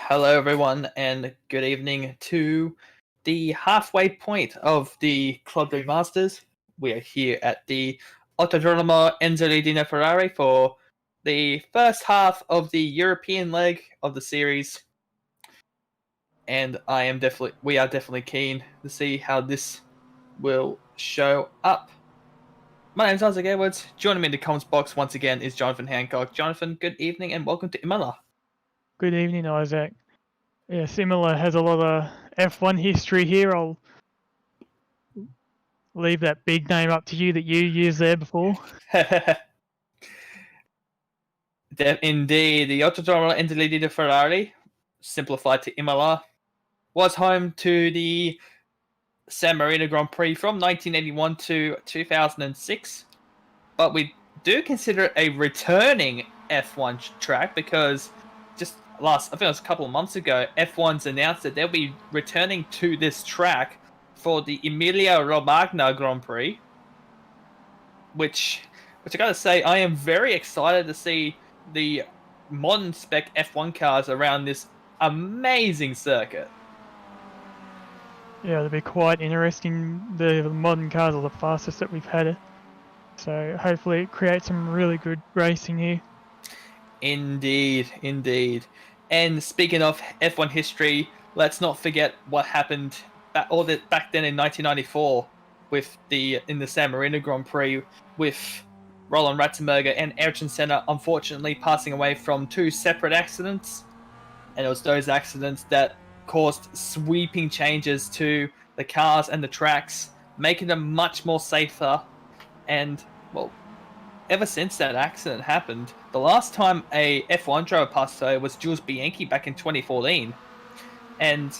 Hello, everyone, and good evening to the halfway point of the Club Dream Masters. We are here at the Autodromo Enzo di Dino Ferrari for the first half of the European leg of the series, and we are definitely keen to see how this will show up. My name's Isaac Edwards. Joining me in the comments box once again is Jonathan Hancock. Jonathan, good evening and welcome to Imola. Good evening, Isaac. Yes, Imola has a lot of F1 history here. I'll leave that big name up to you that you used there before. Indeed, the Autodromo Internazionale Ferrari, simplified to Imola, was home to the San Marino Grand Prix from 1981 to 2006. But we do consider it a returning F1 track because I think it was a couple of months ago, F1's announced that they'll be returning to this track for the Emilia-Romagna Grand Prix, which I gotta say, I am very excited to see the modern spec F1 cars around this amazing circuit. Yeah, it'll be quite interesting. The modern cars are the fastest that we've had. So hopefully it creates some really good racing here. Indeed, indeed. And speaking of F1 history, let's not forget what happened back then in 1994 in the San Marino Grand Prix with Roland Ratzenberger and Ayrton Senna unfortunately passing away from two separate accidents. And it was those accidents that caused sweeping changes to the cars and the tracks, making them much more safer. And, well, ever since that accident happened, the last time a F1 driver passed away was Jules Bianchi back in 2014. And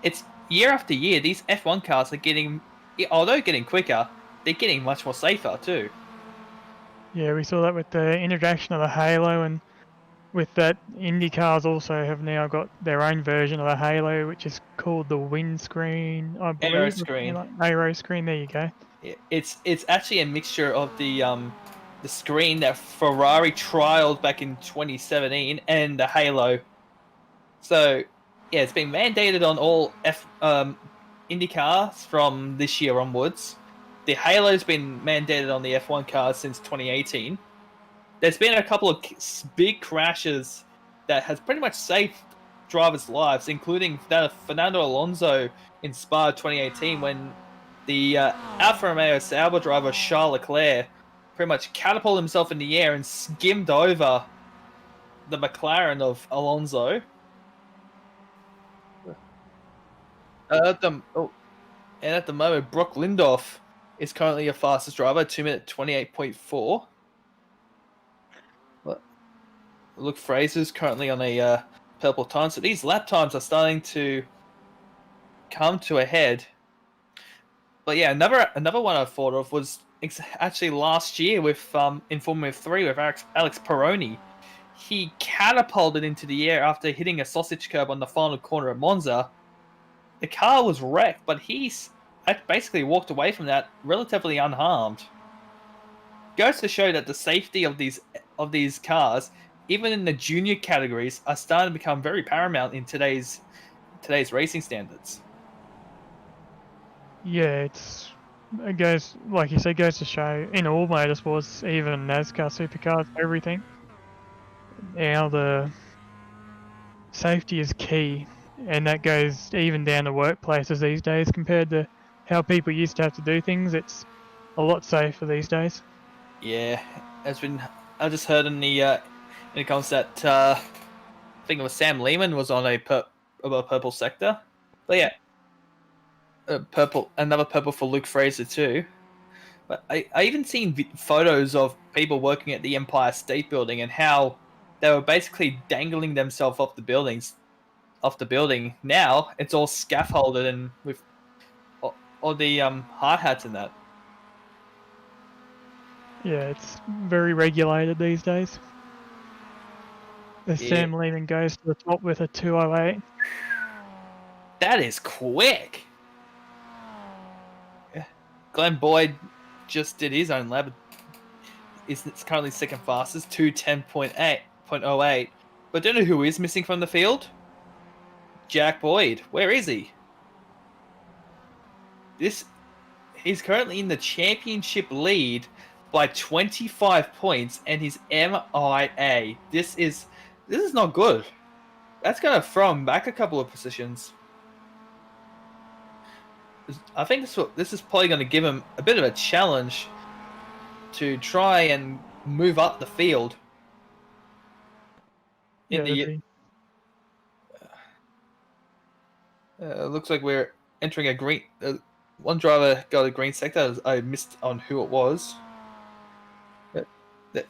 it's year after year, these F1 cars are although getting quicker, they're getting much more safer too. Yeah, we saw that with the introduction of the Halo, and with that, Indy cars also have now got their own version of the Halo, which is called the windscreen, I believe. Aero screen. Aero screen, there you go. It's actually a mixture of the screen that Ferrari trialed back in 2017 and the Halo. So, yeah, it's been mandated on all Indy cars from this year onwards. The Halo's been mandated on the F1 cars since 2018. There's been a couple of big crashes that has pretty much saved drivers' lives, including that of Fernando Alonso in Spa 2018 when the Alfa Romeo Sauber driver Charles Leclerc pretty much catapulted himself in the air and skimmed over the McLaren of Alonso. And at the moment, Brock Lindorff is currently your fastest driver, 2-minute 28.4. Luke Fraser's currently on a purple time, so these lap times are starting to come to a head. But yeah, another one I thought of was actually last year with in Formula 3 with Alex Peroni. He catapulted into the air after hitting a sausage curb on the final corner at Monza. The car was wrecked, but he's basically walked away from that relatively unharmed. Goes to show that the safety of these cars, even in the junior categories, are starting to become very paramount in today's racing standards. Yeah, it goes, like you said, goes to show in all motorsports, even NASCAR supercars, everything. Now the safety is key, and that goes even down to workplaces these days compared to how people used to have to do things, it's a lot safer these days. Yeah, I just heard in the comments that I think it was Sam Lehman was on a purple sector, but yeah, another purple for Luke Fraser too. But I even seen photos of people working at the Empire State Building and how they were basically dangling themselves off the building. Now it's all scaffolded and with all the hard hats and that. Yeah, it's very regulated these days. As Yeah, Sam Lehman goes to the top with a 208. that is quick. Glenn Boyd just did his own lap. It's currently second fastest, 2:10.08. But don't know who is missing from the field? Jack Boyd. Where is he? He's currently in the championship lead by 25 points, and he's MIA. This is not good. That's gonna throw him back a couple of positions. I think this is probably going to give him a bit of a challenge to try and move up the field. Yeah, Looks like we're entering a green. One driver got a green sector. I missed on who it was. That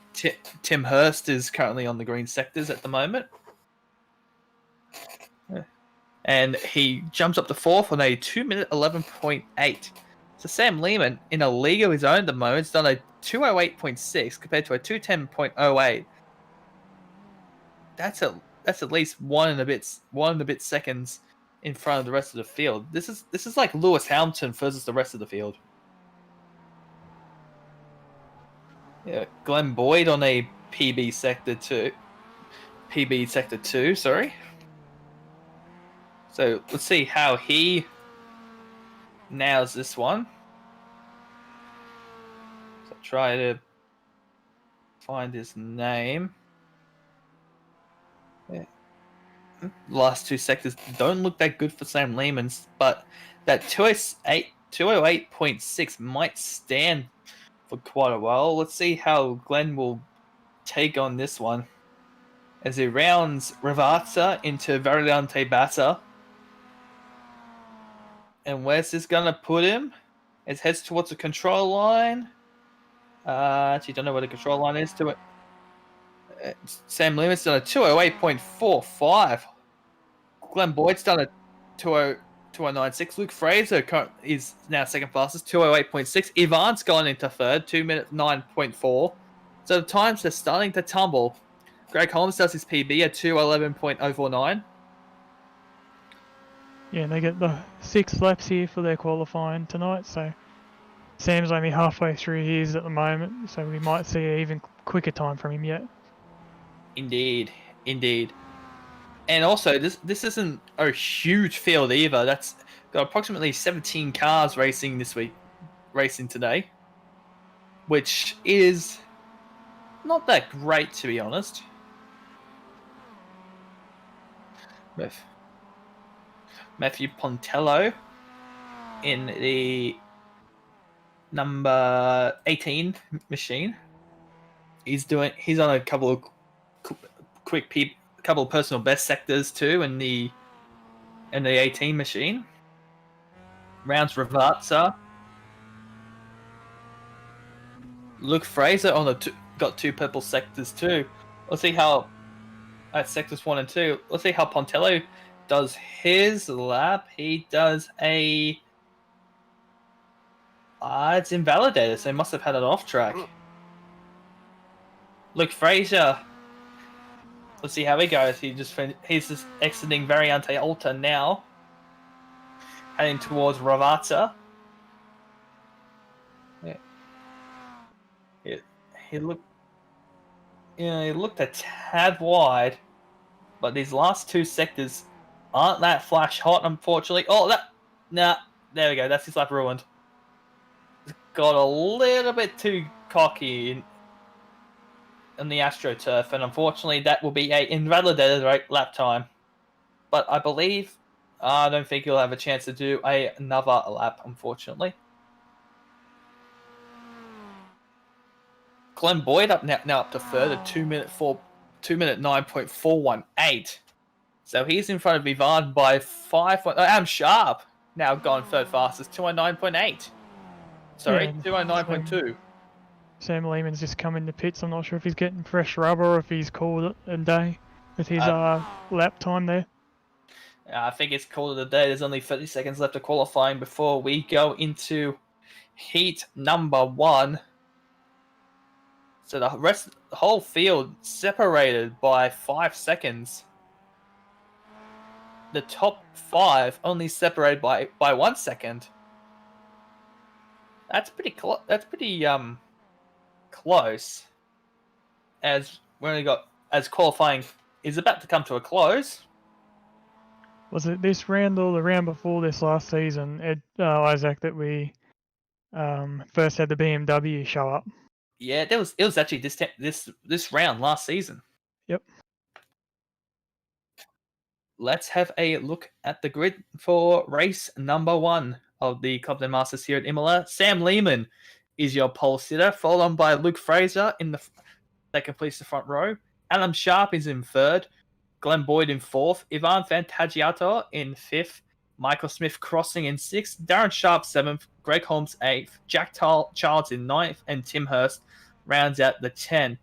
Tim Hurst is currently on the green sectors at the moment. And he jumps up to fourth on a 2-minute 11.8. So Sam Lehman, in a league of his own at the moment, has done a 208.6 compared to a 210.08. That's at least one and a bit seconds in front of the rest of the field. This is like Lewis Hamilton versus the rest of the field. Yeah, Glenn Boyd on a PB sector 2, sorry. So let's see how he nails this one. So try to find his name. Yeah. Last two sectors don't look that good for Sam Lehman's, but that 208.6 might stand for quite a while. Let's see how Glenn will take on this one as he rounds Ravazza into Variante Bassa. And where's this gonna put him? It heads towards the control line. Actually, don't know where the control line is to it. Sam Lehman's done a 208.45. Glenn Boyd's done a 209.6. Luke Fraser is now second fastest, 208.6. Ivan's gone into third, 2-minute 9.4. So the times are starting to tumble. Greg Holmes does his PB at 211.049. Yeah, and they get the 6 laps here for their qualifying tonight, so Sam's only halfway through his at the moment, so we might see an even quicker time from him yet. Indeed. And also, this isn't a huge field either. That's got approximately 17 cars racing today, which is not that great, to be honest. Matthew Pontello in the number 18 machine. He's on a couple of couple of personal best sectors too in the 18 machine. Rounds Ravazza. Luke Fraser got 2 purple sectors too. Let's see how at sectors 1 and 2. Let's see how Pontello does his lap. He does a it's invalidated, so he must have had it off track. Luke Fraser. Let's see how he goes. He's just exiting Variante Alta now, heading towards Ravazza. Yeah. He looked a tad wide, but these last 2 sectors aren't that flash hot, unfortunately. There we go. That's his lap ruined. Got a little bit too cocky in the AstroTurf, and unfortunately that will be a invalidated lap time. But I believe I don't think he'll have a chance to do another lap, unfortunately. Glenn Boyd up now up to third at 2-minute 9.418. So he's in front of Ivan by 5. Adam Sharp now gone third fastest, 209.8. Sorry, Yeah, 209.2. Sam Lehman's just come in the pits. I'm not sure if he's getting fresh rubber or if he's called it a day with his lap time there. I think it's called it a day. There's only 30 seconds left of qualifying before we go into heat number 1. So the whole field separated by 5 seconds. The top 5 only separated by 1 second. That's pretty close. That's pretty close. As we only got as qualifying is about to come to a close. Was it this round or the round before this last season, Isaac, that we first had the BMW show up? Yeah, it was actually this round last season. Yep. Let's have a look at the grid for race number 1 of the Club de Masters here at Imola. Sam Lehman is your pole sitter, followed on by Luke Fraser that completes the front row. Adam Sharp is in third. Glenn Boyd in fourth. Ivan Fantagiato in fifth. Michael Smith crossing in sixth. Darren Sharp seventh. Greg Holmes eighth. Jack Charles in ninth. And Tim Hurst rounds out the 10.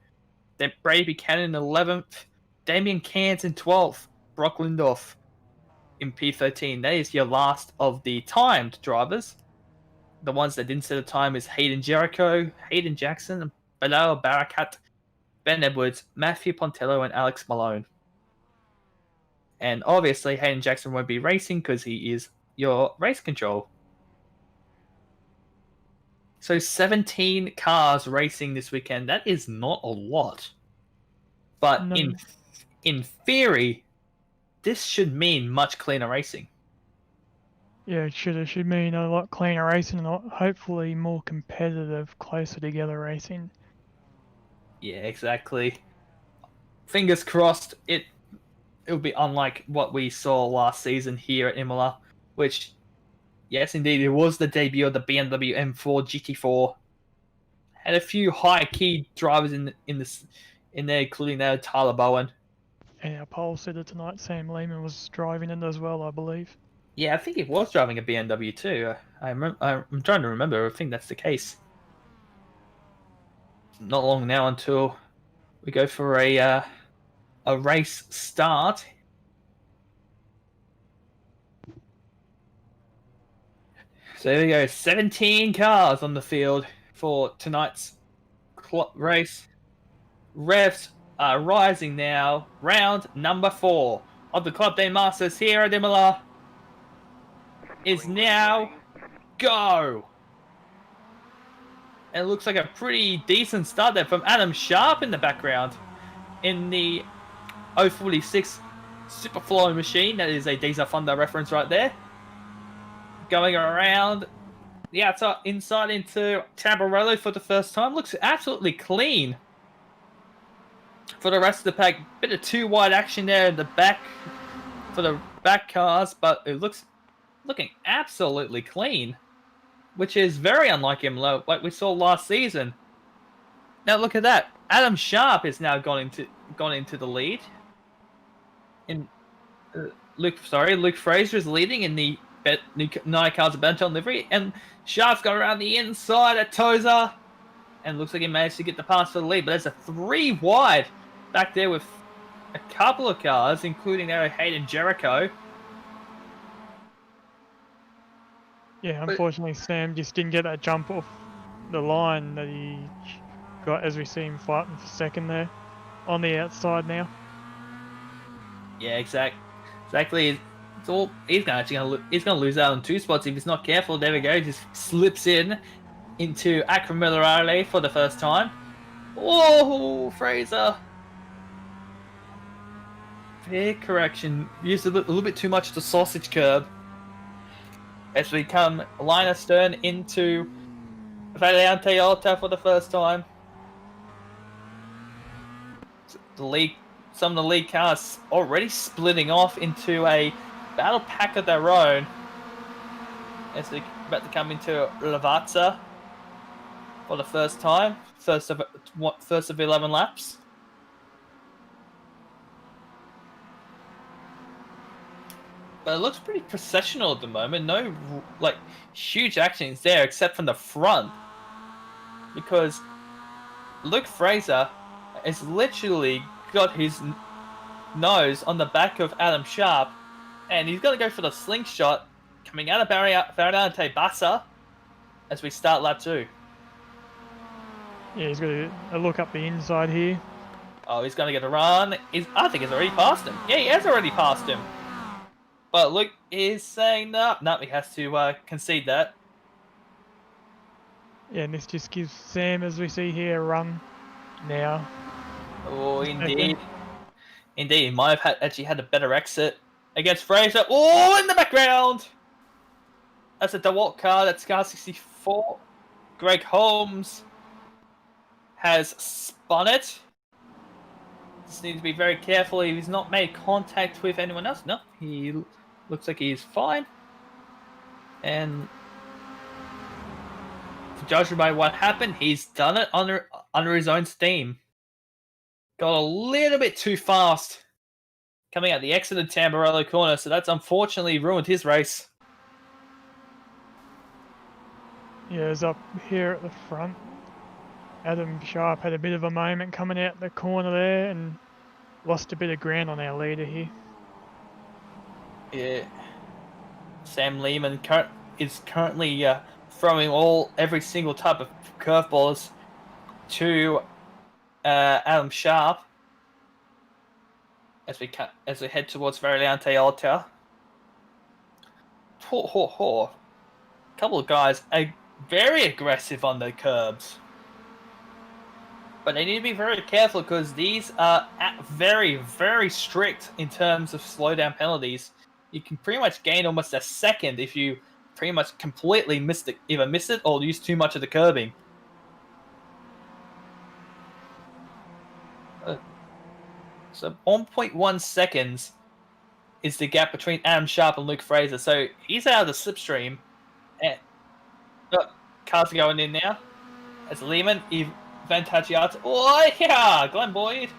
Then Brady Buchanan in 11th. Damien Cairns in 12th. Brock Lindorf in P13. That is your last of the timed drivers. The ones that didn't set a time is Hayden Jericho, Hayden Jackson, Bilal Barakat, Ben Edwards, Matthew Pontello, and Alex Malone. And obviously, Hayden Jackson won't be racing because he is your race control. So 17 cars racing this weekend. That is not a lot. But No. in theory, this should mean much cleaner racing. Yeah, it should mean a lot cleaner racing and hopefully more competitive, closer together racing. Yeah, exactly. Fingers crossed it'll be unlike what we saw last season here at Imola, which, yes, indeed, it was the debut of the BMW M4 GT4. Had a few high-key drivers in there, including Tyler Bowen. And our pole sitter tonight, Sam Lehman, was driving it as well, I believe. Yeah, I think he was driving a BMW too. I'm trying to remember. I think that's the case. Not long now until we go for a race start. So there we go. 17 cars on the field for tonight's race. Revs are rising now. Round number 4 of the Club de Masters here at Imola is now go. And it looks like a pretty decent start there from Adam Sharp in the background in the 046 Superfly machine. That is a Diesel Thunder reference right there. Going around the outside, inside into Tamburello for the first time. Looks absolutely clean. For the rest of the pack, bit of too wide action there in the back for the back cars, but it looking absolutely clean, which is very unlike him, like we saw last season. Now look at that. Adam Sharp is now gone into the lead. Luke Fraser is leading in the Nine Cars of Benton livery, and Sharp's got around the inside at Tozer, and looks like he managed to get the pass for the lead. But there's a 3 wide back there with a couple of cars, including Hayden Jericho. Yeah, unfortunately, Sam just didn't get that jump off the line that he got as we see him fighting for second there on the outside now. Yeah, exactly. He's gonna lose out on 2 spots if he's not careful. There we go. Just slips into Acromillerale for the first time. Whoa, Fraser. Fair correction. Used a little bit too much of the sausage curb. As we come line astern into Valiante Alta for the first time. Some of the lead cars already splitting off into a battle pack of their own as they're about to come into Lavazza for the first time. First of 11 laps. But it looks pretty processional at the moment. No, like, huge actions there except from the front. Because Luke Fraser has literally got his nose on the back of Adam Sharp. And he's going to go for the slingshot coming out of Variante Bassa as we start lap 2. Yeah, he's got a look up the inside here. Oh, he's going to get a run. I think he's already passed him. Yeah, he has already passed him. But Luke is saying no, he has to concede that. Yeah, and this just gives Sam, as we see here, a run now. Oh, indeed. Indeed, he might have actually had a better exit against Fraser. Oh, in the background! That's a DeWalt car. That's car 64. Greg Holmes has spun it. Just need to be very careful. He's not made contact with anyone else. No, he looks like he's fine. And judging by what happened, he's done it under his own steam. Got a little bit too fast coming out the exit of Tamburello corner, so that's unfortunately ruined his race. Yeah, it's up here at the front. Adam Sharp had a bit of a moment coming out the corner there and lost a bit of ground on our leader here. Yeah. Sam Lehman is currently throwing every single type of curveballs to Adam Sharp as we head towards Variante Alta. Couple of guys are very aggressive on the curbs. But they need to be very careful because these are very, very strict in terms of slowdown penalties. You can pretty much gain almost a second if you pretty much completely either miss it or use too much of the curbing. So 1.1 seconds is the gap between Adam Sharp and Luke Fraser. So he's out of the slipstream. And cars are going in now. As Lehman, Vantagiata. Oh, yeah! Glenn Boyd.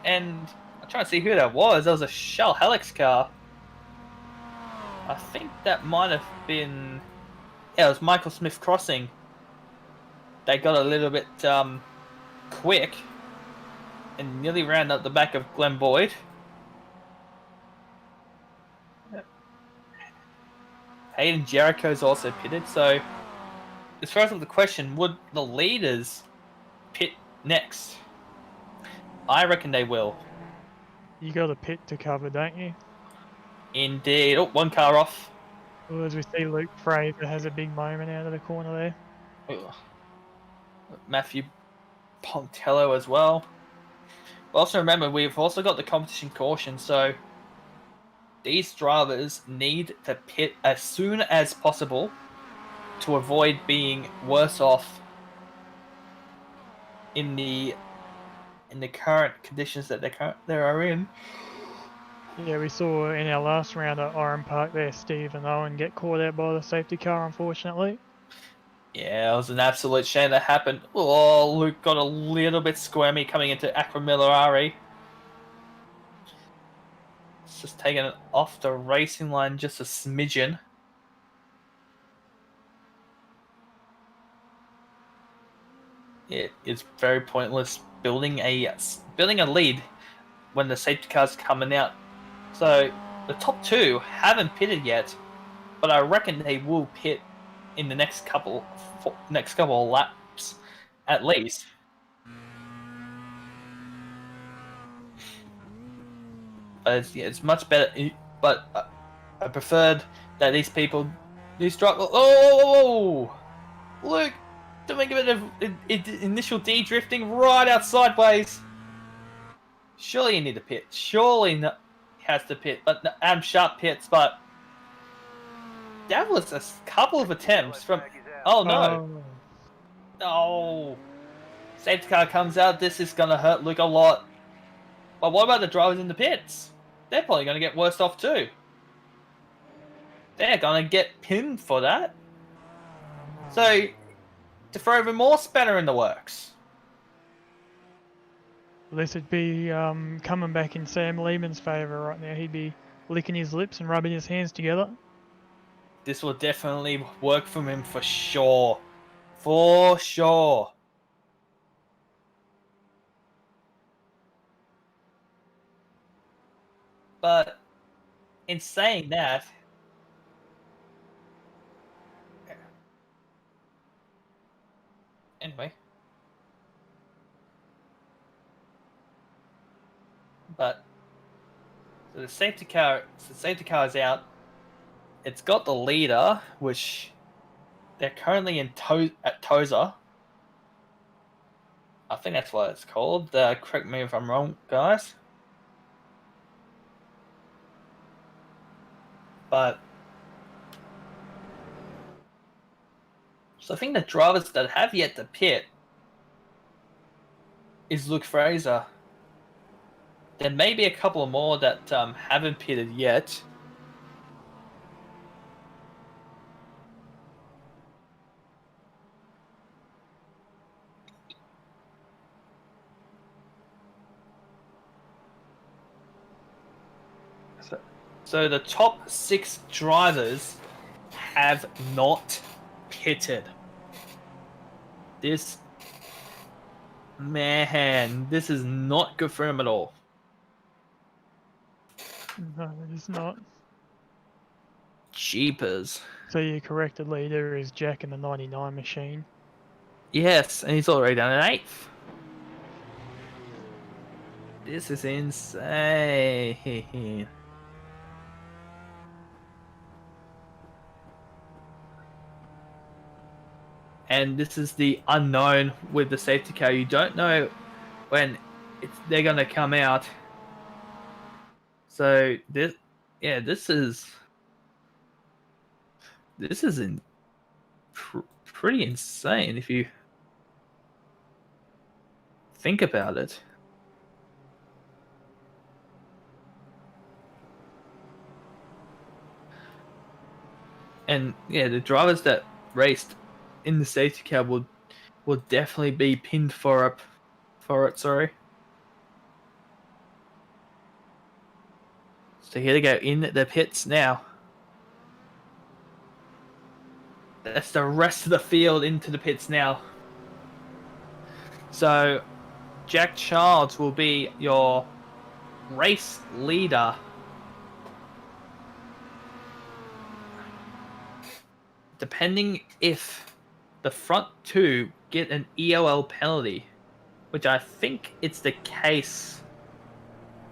And I'm trying to see who that was. That was a Shell Helix car. I think that might have been... Yeah, it was Michael Smith Crossing. They got a little bit quick and nearly ran up the back of Glenn Boyd. Hayden Jericho's also pitted, so as far as the question, would the leaders pit next? I reckon they will. You got a pit to cover, don't you? Indeed. Oh, one car off. Well, as we see, Luke Fraser has a big moment out of the corner there. Ugh. Matthew Pontello as well. But also remember, we've also got the competition caution, so these drivers need to pit as soon as possible to avoid being worse off in the current conditions that they are in. Yeah, we saw in our last round at Oran Park there, Steve and Owen get caught out by the safety car, unfortunately. Yeah, it was an absolute shame that happened. Oh, Luke got a little bit squirmy coming into Aquamillari. It's just taking it off the racing line just a smidgen. It is very pointless building a lead when the safety car's coming out. So the top two haven't pitted yet, but I reckon they will pit in the next couple of laps at least. But it's much better. But I preferred that these drivers. Oh, Luke doing a bit of initial de-drifting right out sideways. Surely you need to pit. Surely he has to pit. But Adam Sharp pits. But that was a couple of attempts from. Oh no! Oh, safety car comes out. This is gonna hurt Luke a lot. But what about the drivers in the pits? They're probably gonna get worse off too. they're gonna get pinned for that. So, to throw even more spanner in the works. This would be coming back in Sam Lehman's favour right now. He'd be licking his lips and rubbing his hands together. This will definitely work for him for sure. For sure. But in saying that, anyway, but so the safety car is out. It's got the leader, which they're currently at Toza. I think that's what it's called. Correct me if I'm wrong, guys. But so I think the drivers that have yet to pit is Luke Fraser. There may be a couple more that haven't pitted yet. So the top 6 drivers have not pitted. This is not good for him at all. No, it is not. Jeepers. So your corrected leader is Jack in the 99 machine. Yes, and he's already done an 8th. This is insane. And this is the unknown with the safety car. You don't know when they're going to come out. So this is pretty insane if you think about it. And yeah, the drivers that raced in the safety car will definitely be pinned for it. Sorry. So here they go in the pits now. That's the rest of the field into the pits now. So Jack Childs will be your race leader. Depending if the front 2 get an EOL penalty, which I think it's the case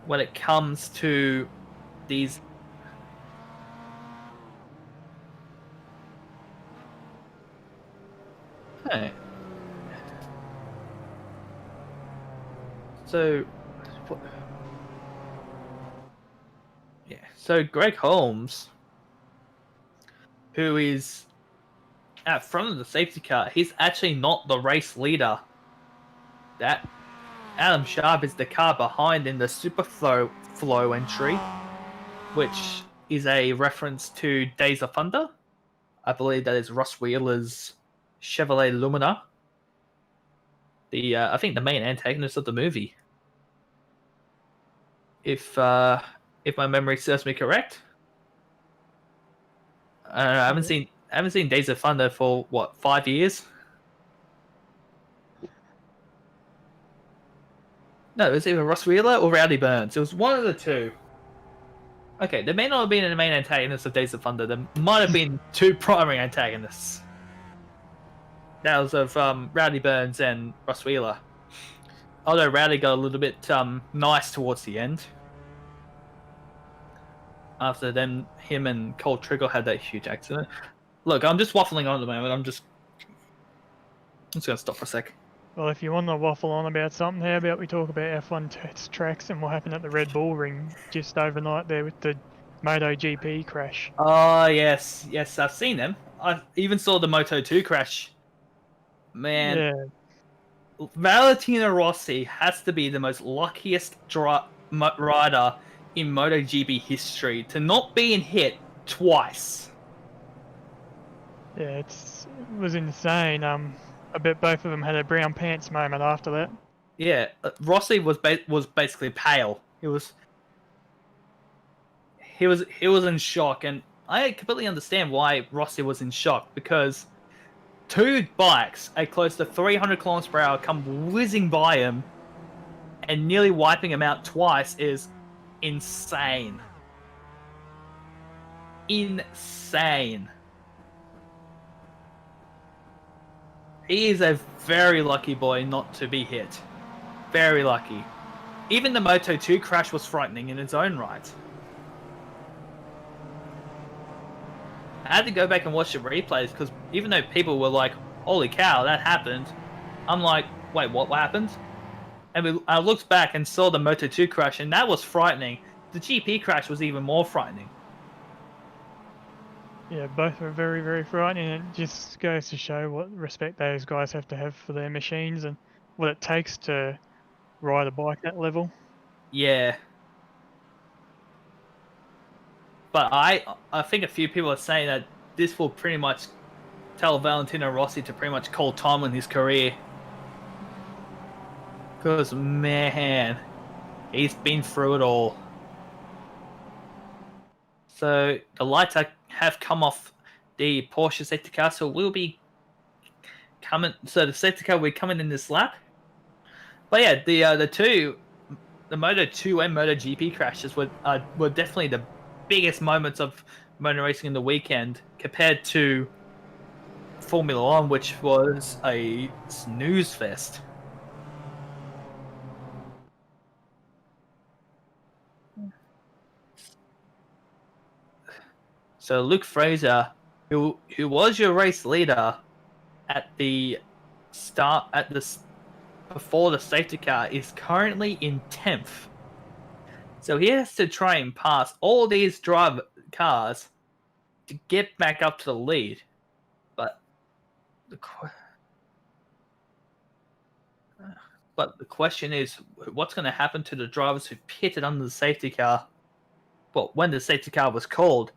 when it comes to these. Hey. So, yeah. So Greg Holmes, who is at front of the safety car, he's actually not the race leader. That Adam Sharp is the car behind in the Super Flow entry, which is a reference to Days of Thunder. I believe that is Ross Wheeler's Chevrolet Lumina. I think the main antagonist of the movie. If my memory serves me correct. I don't know, I haven't seen Days of Thunder for what, 5 years? No, it was either Ross Wheeler or Rowdy Burns. It was one of the two. Okay, there may not have been the main antagonist of Days of Thunder. There might have been 2 primary antagonists. That was of Rowdy Burns and Ross Wheeler. Although Rowdy got a little bit nice towards the end. After then, him and Cole Trickle had that huge accident. Look, I'm just waffling on at the moment. I'm just going to stop for a sec. Well, if you want to waffle on about something, how about we talk about F1 test tracks and what happened at the Red Bull Ring just overnight there with the MotoGP crash? Oh, yes. Yes, I've seen them. I even saw the Moto2 crash. Man. Yeah. Valentino Rossi has to be the most luckiest rider in MotoGP history to not being hit twice. Yeah, it was insane. I bet both of them had a brown pants moment after that. Yeah, Rossi was basically pale. He was in shock, and I completely understand why Rossi was in shock because two bikes at close to 300 kilometers per hour come whizzing by him and nearly wiping him out twice is insane. Insane. He is a very lucky boy not to be hit. Very lucky. Even the Moto 2 crash was frightening in its own right. I had to go back and watch the replays because even though people were like, holy cow, that happened, I'm like, wait, what happened? And I looked back and saw the Moto 2 crash, and that was frightening. The GP crash was even more frightening. Yeah, both were very, very frightening. And it just goes to show what respect those guys have to have for their machines and what it takes to ride a bike that level. Yeah. But I think a few people are saying that this will pretty much tell Valentino Rossi to pretty much call time in his career. Because, man, he's been through it all. So, the lights have come off the Porsche safety car, so we'll be coming. So, the safety car will be coming in this lap. But yeah, the Moto 2 and Moto GP crashes were definitely the biggest moments of motor racing in the weekend compared to Formula One, which was a snooze fest. So Luke Fraser, who was your race leader at the start before the safety car, is currently in 10th. So he has to try and pass all these drive cars to get back up to the lead. But the question is, what's going to happen to the drivers who pitted under the safety car? Well, when the safety car was called,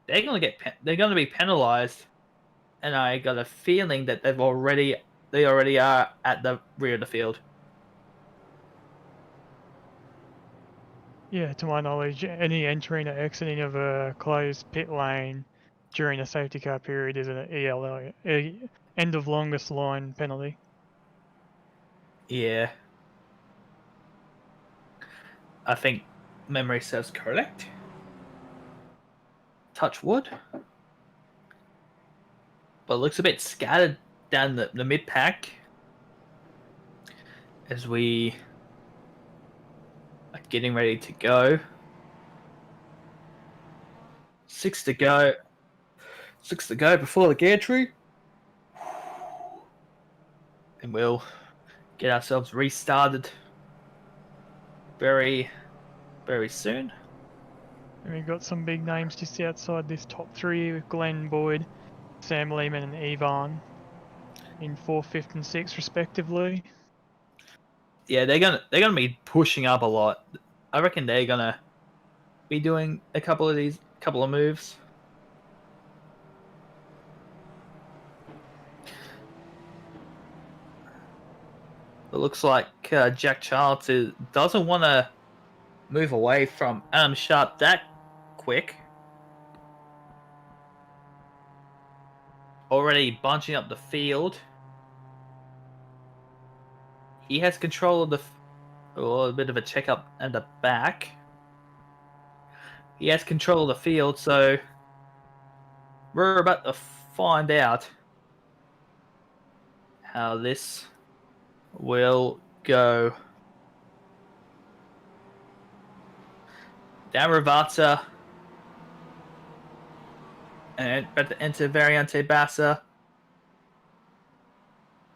they're going to be penalized, and I got a feeling that they already are at the rear of the field. Yeah, to my knowledge, any entering or exiting of a closed pit lane during a safety car period is an ELO, end of longest line penalty. Yeah. I think memory serves correct. Touch wood. But it looks a bit scattered down the mid pack as we are getting ready to go. 6 to go. 6 to go before the gantry. And we'll get ourselves restarted very, very soon. And we've got some big names just outside this top three with Glenn Boyd, Sam Lehman and Ivan in 4th, 5th and 6th respectively. Yeah, they're gonna be pushing up a lot. I reckon they're gonna be doing a couple of moves. It looks like Jack Charles doesn't want to move away from Adam Sharp that quick. Already bunching up the field. He has control of a bit of a checkup at the back. He has control of the field, so we're about to find out how this will go. Down Ravazza. And about to enter Variante Bassa.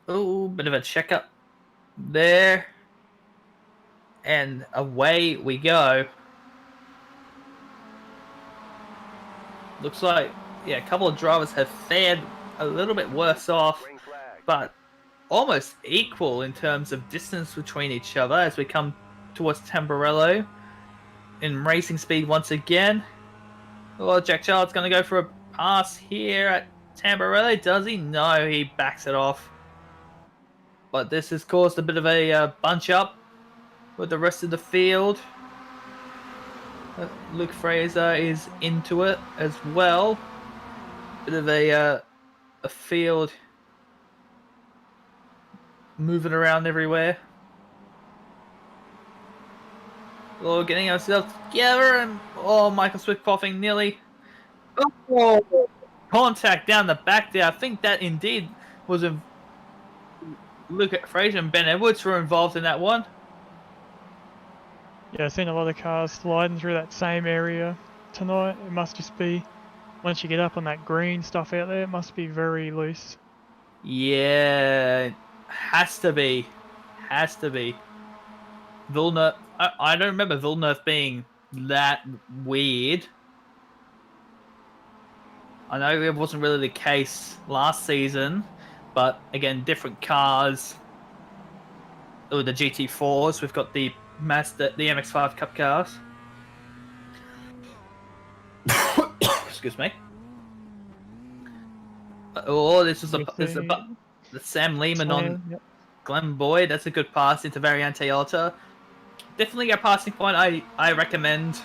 Oh, bit of a checkup there. And away we go. Looks like, yeah, a couple of drivers have fared a little bit worse off, but almost equal in terms of distance between each other as we come towards Tamburello. In racing speed once again. Well, Jack Charles going to go for a pass here at Tamborelli, does he? No, he backs it off. But this has caused a bit of a bunch up with the rest of the field. Luke Fraser is into it as well. Bit of a field moving around everywhere. Oh, getting ourselves together, and Michael Swift coughing nearly. Oh, contact down the back there. I think that indeed was a Luke Fraser and Ben Edwards were involved in that one. Yeah, I've seen a lot of cars sliding through that same area tonight. It must just be, once you get up on that green stuff out there, it must be very loose. Yeah, has to be. Villeneuve. I don't remember Villeneuve being that weird. I know it wasn't really the case last season, but again, different cars. Oh, the GT4s. We've got the the MX-5 Cup cars. Excuse me. Oh, this is the Sam Lehman on yep. Glenn Boyd. That's a good pass into Variante Alta. Definitely a passing point I recommend.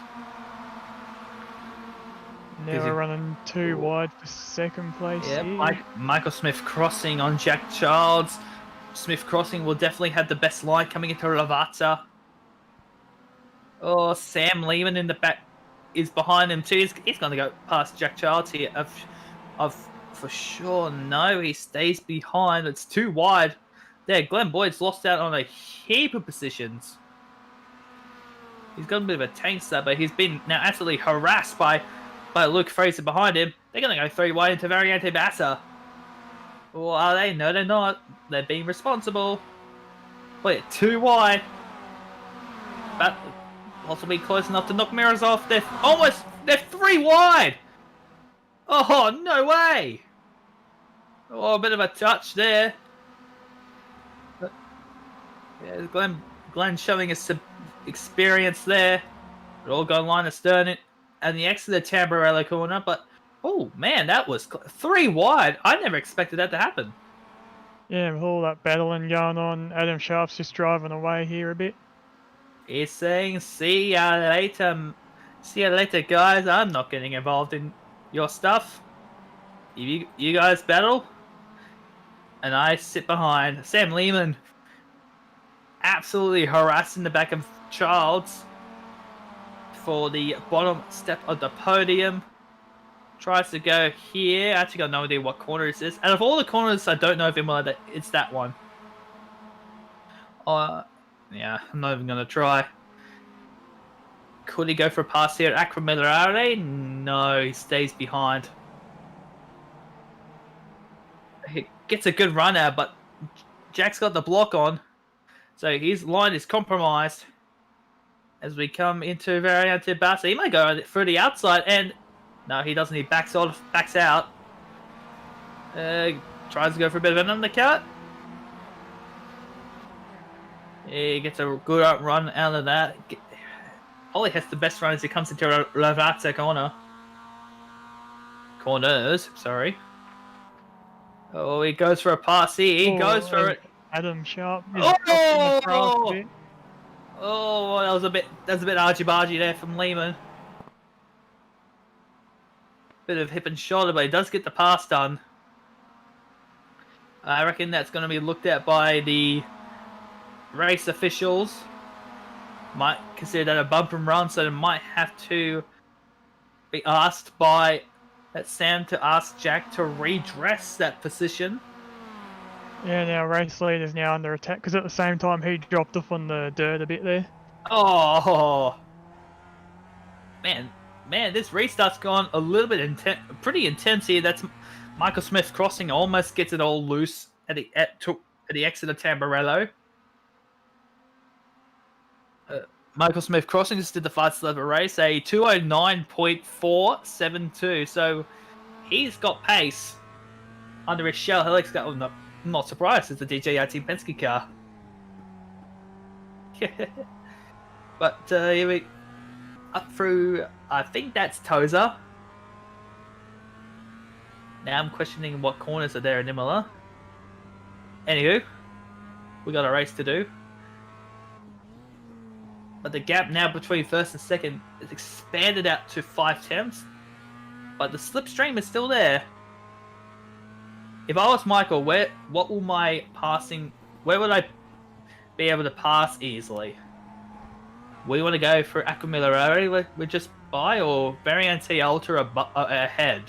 Now we're running too wide for second place. Yeah, Michael Smith crossing on Jack Childs. Smith crossing will definitely have the best line coming into Lavazza. Oh, Sam Lehman in the back is behind him too. He's going to go past Jack Childs here. Of for sure. No, he stays behind. It's too wide. There, Glenn Boyd's lost out on a heap of positions. He's got a bit of a tank star, but he's been now absolutely harassed by Luke Fraser behind him. They're going to go 3 wide into Variante Bassa. Or are they? No, they're not. They're being responsible. Wait, 2 wide. But possibly close enough to knock mirrors off. They're 3 wide. Oh, no way. Oh, a bit of a touch there. Yeah, Glenn showing us some experience there. It all going line astern and the exit of the Tamborello corner, but oh man, that was 3 wide. I never expected that to happen. Yeah, with all that battling going on, Adam Sharp's just driving away here a bit. He's saying, see ya later, guys. I'm not getting involved in your stuff. You guys battle, and I sit behind. Sam Lehman absolutely harassing the back of Childs for the bottom step of the podium. Tries to go here. Actually got no idea what corner this is. Out of all the corners, I don't know if it's that one. Yeah, I'm not even going to try. Could he go for a pass here at Acromilare? No, he stays behind. He gets a good run out, but Jack's got the block on. So his line is compromised. As we come into Variante Bassa, he might go through the outside, and no, he doesn't. He backs out. Tries to go for a bit of an undercut. He gets a good run out of that. Holly has the best run as he comes into Lavazza corners. Sorry. Oh, he goes for a pass here. He goes for it. Adam Sharp. Oh, that was a bit argy-bargy there from Lehman. Bit of hip and shoulder, but he does get the pass done. I reckon that's going to be looked at by the race officials. Might consider that a bump and run, so they might have to be asked by Sam to ask Jack to redress that position. Yeah, now race lead is now under attack because at the same time he dropped off on the dirt a bit there. Oh, man, this restart's gone a little bit pretty intense here. That's Michael Smith crossing, almost gets it all loose at the exit of Tamborello. Michael Smith crossing just did the fastest ever race, a 209.472. So he's got pace under his shell helix car. I'm not surprised, it's the DJI Team Penske car. But here we up through, I think that's Toza. Now I'm questioning what corners are there in Imola. Anywho, we got a race to do. But the gap now between first and second is expanded out to 5 tenths. But the slipstream is still there. If I was Michael, where would I be able to pass easily? We want to go for Aquamillarari we just by, or Variante Alta ahead?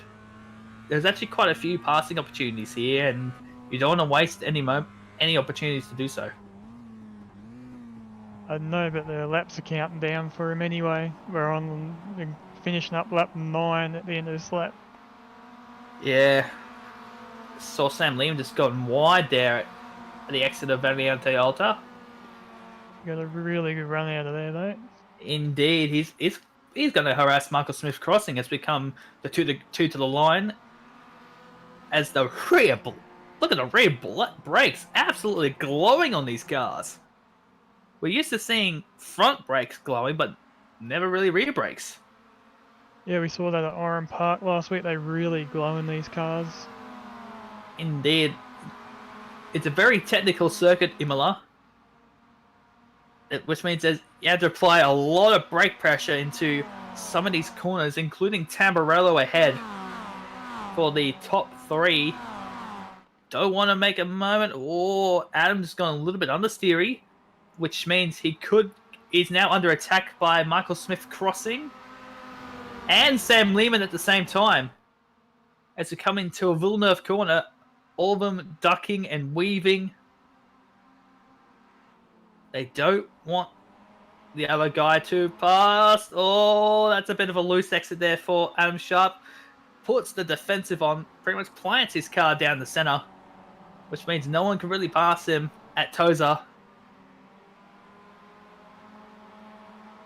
There's actually quite a few passing opportunities here, and you don't want to waste any opportunities to do so. I know, but the laps are counting down for him anyway. We're finishing up lap 9 at the end of this lap. Yeah. Saw Sam Liam just gone wide there at the exit of Variante Alta. Got a really good run out of there, though. Indeed, he's going to harass Michael Smith crossing. It's become the two to the line. As the look at the rear brakes, absolutely glowing on these cars. We're used to seeing front brakes glowing, but never really rear brakes. Yeah, we saw that at Oran Park last week. They really glow in these cars. Indeed. It's a very technical circuit, Imola. Which means you have to apply a lot of brake pressure into some of these corners, including Tamburello ahead for the top 3. Don't want to make a moment. Oh, Adam's gone a little bit understeery, which means he's now under attack by Michael Smith crossing and Sam Lehman at the same time. As we come into a Villeneuve corner, all of them ducking and weaving. They don't want the other guy to pass. Oh, that's a bit of a loose exit there for Adam Sharp. Puts the defensive on, pretty much plants his car down the center, which means no one can really pass him at Toza.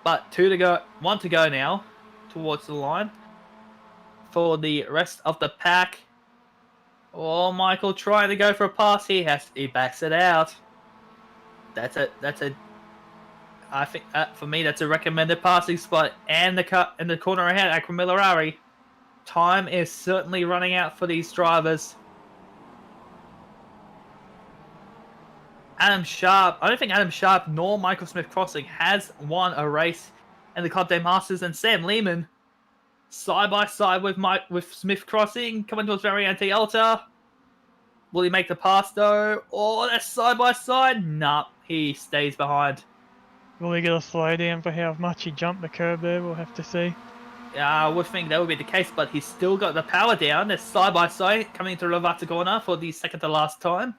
But 1 to go now towards the line for the rest of the pack. Oh, Michael trying to go for a pass. He backs it out. I think for me that's a recommended passing spot, and the corner ahead, Aquamillarari. Time is certainly running out for these drivers. Adam Sharp, I don't think Adam Sharp nor Michael Smith Crossing has won a race in the Club Day Masters, and Sam Lehman side by side with Smith Crossing coming towards Variante Alta. Will he make the pass though? Oh, that's side by side. Nah, he stays behind. Will he get a slowdown for how much he jumped the curb there? We'll have to see. I would think that would be the case, but he's still got the power down. They're side by side coming into Lavata corner for the second to last time.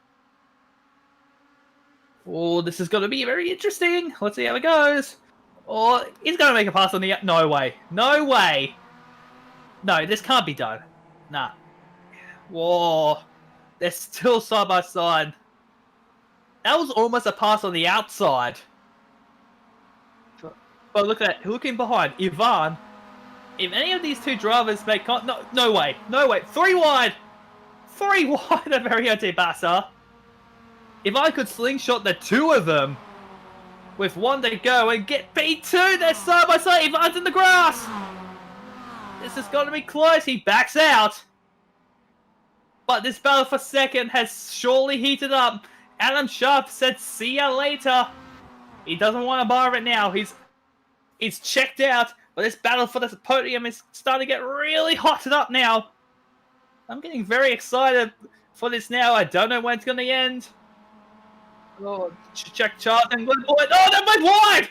Oh, this is going to be very interesting. Let's see how it goes. Oh, he's going to make a pass on the... No way. No way. No, this can't be done. Nah. Whoa. They're still side by side. That was almost a pass on the outside. But look at that. Looking behind. Ivan. If any of these two drivers make... No way. No way. 3 wide. 3 wide of Variante Bassa. If I could slingshot the 2 of them with 1 to go and get P2, they're side by side. Ivan's in the grass. This is going to be close. He backs out. But this battle for second has surely heated up. Adam Sharp said, see ya later. He doesn't want to bar it now. He's checked out. But this battle for the podium is starting to get really hotted up now. I'm getting very excited for this now. I don't know when it's going to end. Oh, check chart and good boy. Oh, they're both wide!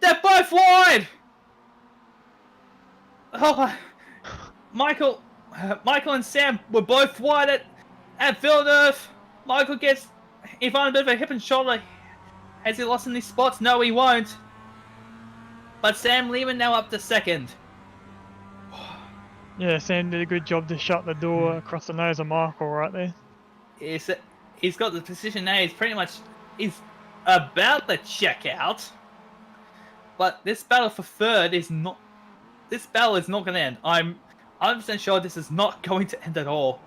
They're both wide! Oh, Michael and Sam were both wide at Villeneuve. Michael gets Ivan a bit of a hip and shoulder. Has he lost any spots? No, he won't. But Sam Lehman now up to second. Yeah, Sam did a good job to shut the door across the nose of Michael right there. He's got the position now. He's about to check out. But this battle for third is not. This battle is not going to end. I'm 100% sure this is not going to end at all.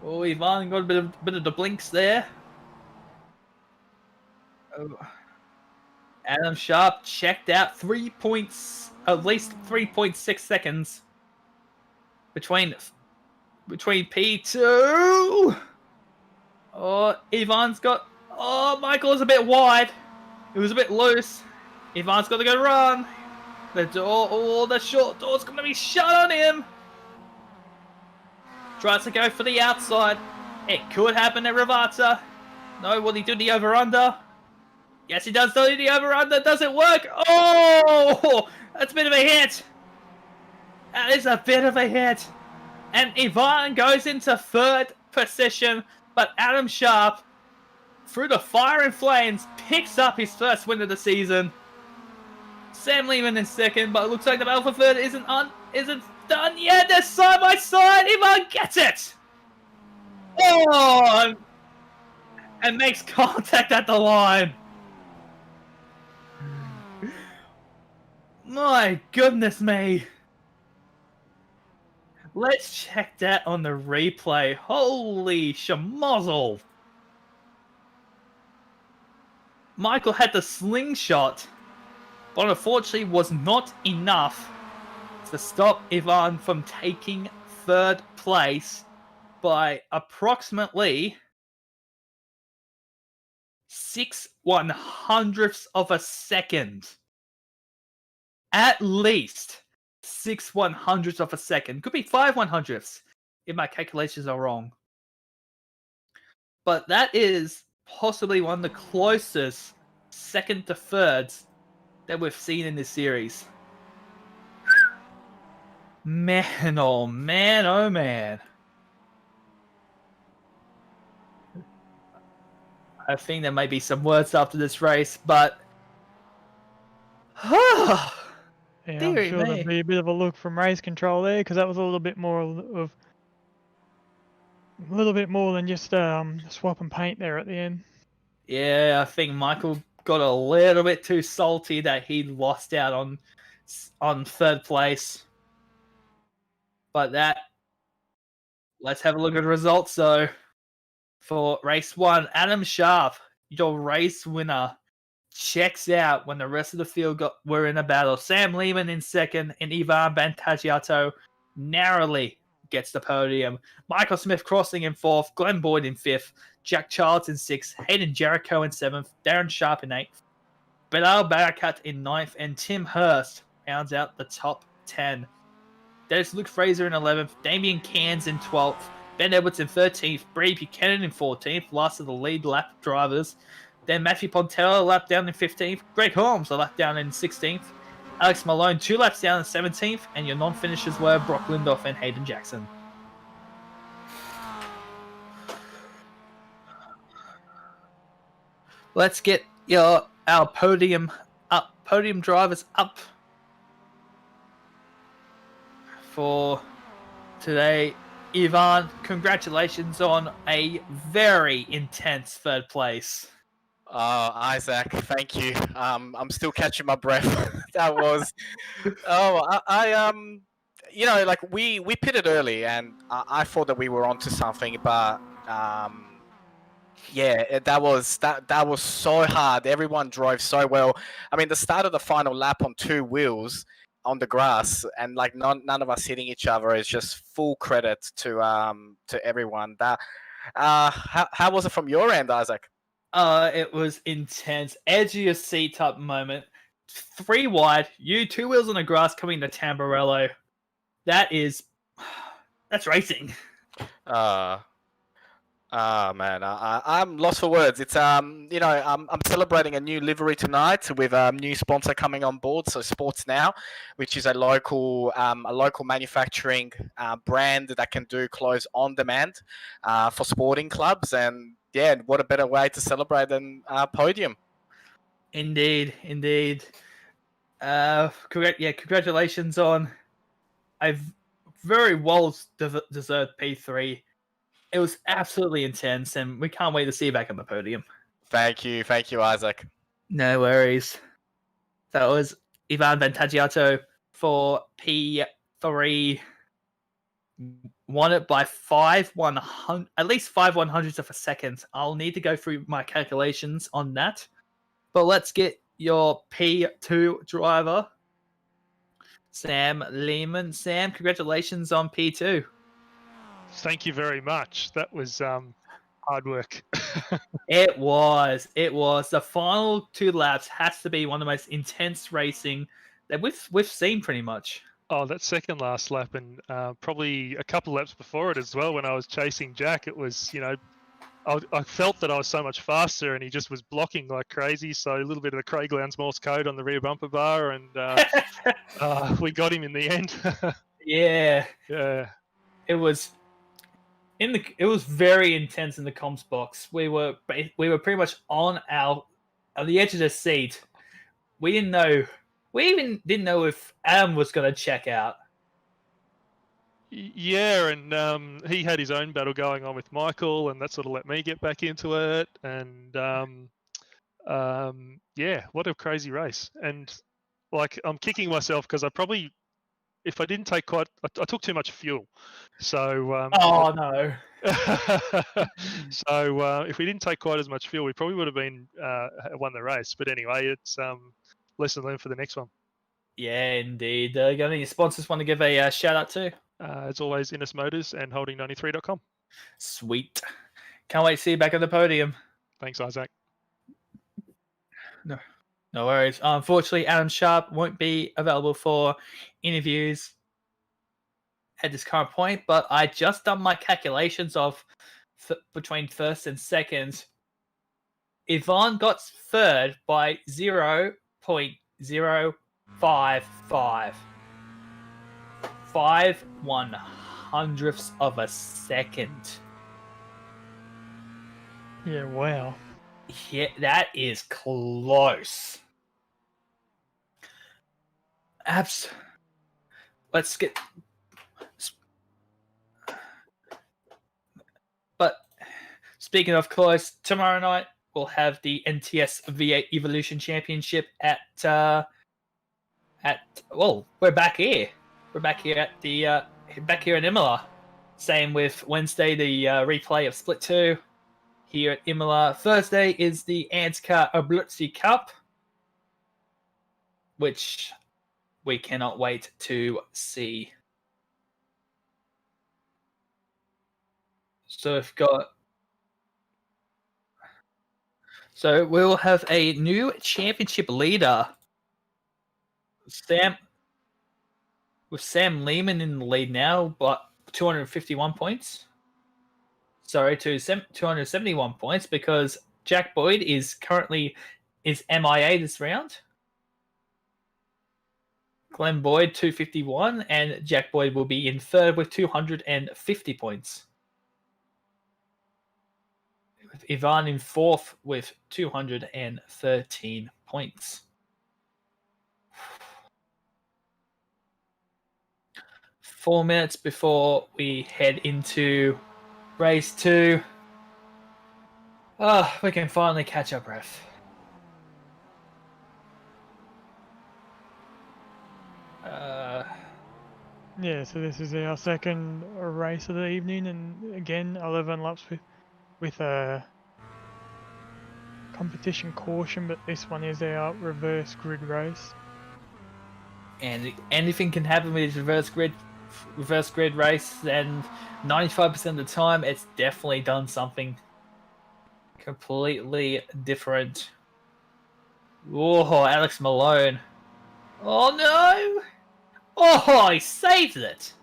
Oh, Ivan got a bit of the blinks there. Oh. Adam Sharp checked out at least 3.6 seconds between between P2. Oh, Ivan's got... Oh, Michael's a bit wide. It was a bit loose. Ivan's got to go run. The door... Oh, the short door's going to be shut on him. Tries to go for the outside. It could happen at Ravata. No, will he do the over-under? Yes, he does do the over-under. Does it work? Oh! That's a bit of a hit. That is a bit of a hit. And Ivan goes into third position, but Adam Sharp, through the fire and flames, picks up his first win of the season. Sam Lehman in second, but it looks like the battle for third isn't done yet. They're side by side. Ivan gets it. Oh! And makes contact at the line. My goodness me. Let's check that on the replay. Holy schmozzle. Michael had the slingshot, but unfortunately was not enough to stop Ivan from taking third place by approximately 6/100ths of a second. At least 6/100ths of a second. Could be 5/100ths if my calculations are wrong. But that is possibly one of the closest second to thirds that we've seen in this series. Man, oh man, oh man. I think there may be some words after this race, but... Yeah, I'm sure there'll be a bit of a look from race control there, because that was a little bit more than just swap and paint there at the end. Yeah, I think Michael got a little bit too salty that he lost out on third place. But let's have a look at the results though. For race 1, Adam Sharp, your race winner, checks out when the rest of the field were in a battle. Sam Lehman in second, and Ivan Bantagiato narrowly gets the podium. Michael Smith crossing in fourth, Glenn Boyd in fifth, Jack Childs in sixth, Hayden Jericho in seventh, Darren Sharp in eighth, Bilal Barakat in ninth, and Tim Hurst rounds out the top 10. There's Luke Fraser in 11th, Damien Cairns in 12th, Ben Edwards in 13th, Bree Buchanan in 14th, last of the lead lap drivers. Then Matthew Pontello a lap down in 15th, Greg Holmes a lap down in 16th, Alex Malone 2 laps down in 17th, and your non-finishers were Brock Lindoff and Hayden Jackson. Let's get our podium drivers up for today. Ivan, congratulations on a very intense third place. Oh, Isaac, thank you. I'm still catching my breath. That was, like we pitted early, and I thought that we were onto something, but yeah, that was so hard. Everyone drove so well. I mean, the start of the final lap on two wheels on the grass, and like none of us hitting each other is just full credit to everyone. That how was it from your end, Isaac? It was intense. Edge of your seat up moment. 3 wide, you 2 wheels on the grass coming to Tamburello. That's racing. Man, I'm lost for words. It's I'm celebrating a new livery tonight with a new sponsor coming on board. So Sports Now, which is a local manufacturing brand that can do clothes on demand for sporting clubs. And yeah, what a better way to celebrate than podium. Indeed. Congratulations on a very well deserved P3. It was absolutely intense, and we can't wait to see you back on the podium. Thank you, Isaac. No worries. That was Ivan Bantagiato for P3. Won it by at least 5/100ths of a second. I'll need to go through my calculations on that. But let's get your P2 driver, Sam Lehman. Sam, congratulations on P2. Thank you very much. That was hard work. It was. It was. The final 2 laps has to be one of the most intense racing that we've seen pretty much. Oh, that second last lap, and probably a couple laps before it as well, when I was chasing Jack, it was, I felt that I was so much faster, and he just was blocking like crazy. So a little bit of the Craig Lowndes Morse code on the rear bumper bar, and we got him in the end. Yeah. Yeah. It was very intense in the comms box. We were pretty much on the edge of the seat. We didn't know. We even didn't know if Adam was going to check out. Yeah, and he had his own battle going on with Michael, and that sort of let me get back into it. And yeah, what a crazy race! And like, I'm kicking myself because if I didn't take I took too much fuel. So Oh no! so if we didn't take quite as much fuel, we probably would have been won the race. But anyway, it's lesson learned for the next one. Yeah, indeed. Got any sponsors want to give a shout out to? As always, Innes Motors and Holding93.com. Sweet. Can't wait to see you back on the podium. Thanks, Isaac. No worries. Unfortunately, Adam Sharp won't be available for interviews at this current point, but I just done my calculations of between first and second. Yvonne got third by 0.055. 5/100ths of a second. Yeah, wow. Yeah, that is close. Let's get. But speaking of close, tomorrow night we'll have the NTS V8 Evolution Championship at. Well, we're back here. We're back here at the back here in Imola. Same with Wednesday, the replay of Split 2 here at Imola. Thursday is the Anscar Abruzzi Cup, which we cannot wait to see. So we'll have a new championship leader. Sam Lehman in the lead now, but 251 points. Sorry, to 271 points, because Jack Boyd is currently MIA this round. Glenn Boyd 251, and Jack Boyd will be in third with 250 points. With Ivan in fourth with 213 points. 4 minutes before we head into race 2. We can finally catch our breath. Yeah, so this is our second race of the evening, and again 11 laps with a competition caution, but this one is our reverse grid race. And anything can happen with this reverse grid race, and 95% of the time it's definitely done something completely different. Oh, Alex Malone. Oh no! Oh, he saved it!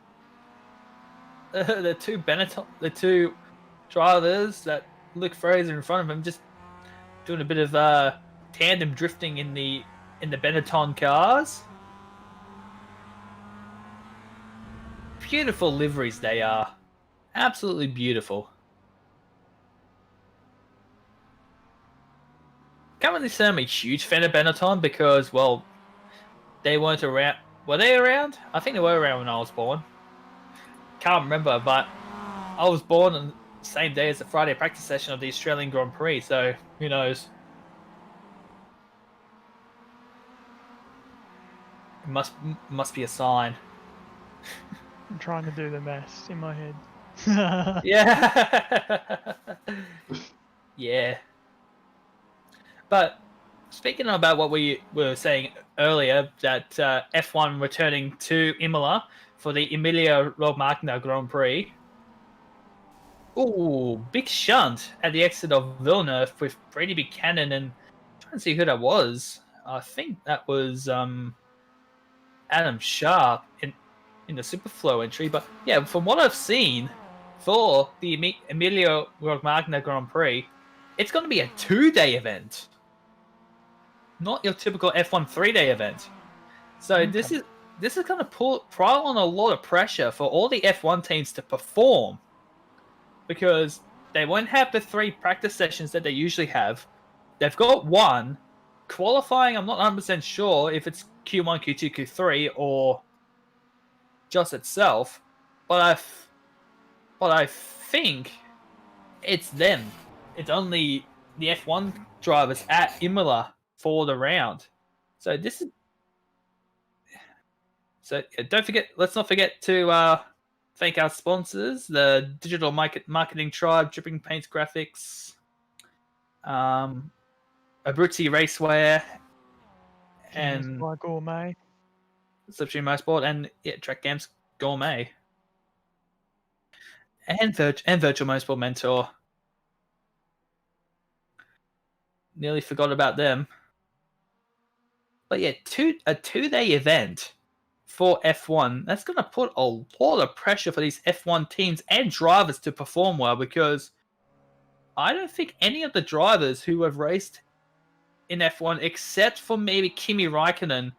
The two drivers that Luke Fraser in front of him, just doing a bit of tandem drifting in the Benetton cars. Beautiful liveries they are. Absolutely beautiful. Can't really say I'm a huge fan of Benetton because, well, they weren't around. Were they around? I think they were around when I was born. Can't remember, but I was born on the same day as the Friday practice session of the Australian Grand Prix, so who knows? It must be a sign. I'm trying to do the maths in my head. Yeah. Yeah. But speaking about what we were saying earlier, that F1 returning to Imola for the Emilia Romagna Grand Prix. Ooh, big shunt at the exit of Villeneuve with Brady Buchanan and trying to see who that was. I think that was Adam Sharp in the Superflow entry. But yeah, from what I've seen for the Emilio Romagna Grand Prix, it's going to be a 2-day event, not your typical F1 3-day event. So Okay. this is going to put on a lot of pressure for all the F1 teams to perform, because they won't have the 3 practice sessions that they usually have. They've got one. Qualifying, I'm not 100% sure if it's Q1, Q2, Q3, or just itself, but I think it's them. It's only the F1 drivers at Imola for the round. So this is don't forget. Let's not forget to thank our sponsors: the Digital Marketing Tribe, Dripping Paints Graphics, Abruzzi Racewear, Games and by Gourmet. Slipstream Motorsport, and Track Games Gourmet, and Virtual Motorsport Mentor. Nearly forgot about them. But yeah, a 2-day event for F1, that's going to put a lot of pressure for these F1 teams and drivers to perform well, because I don't think any of the drivers who have raced in F1, except for maybe Kimi Raikkonen,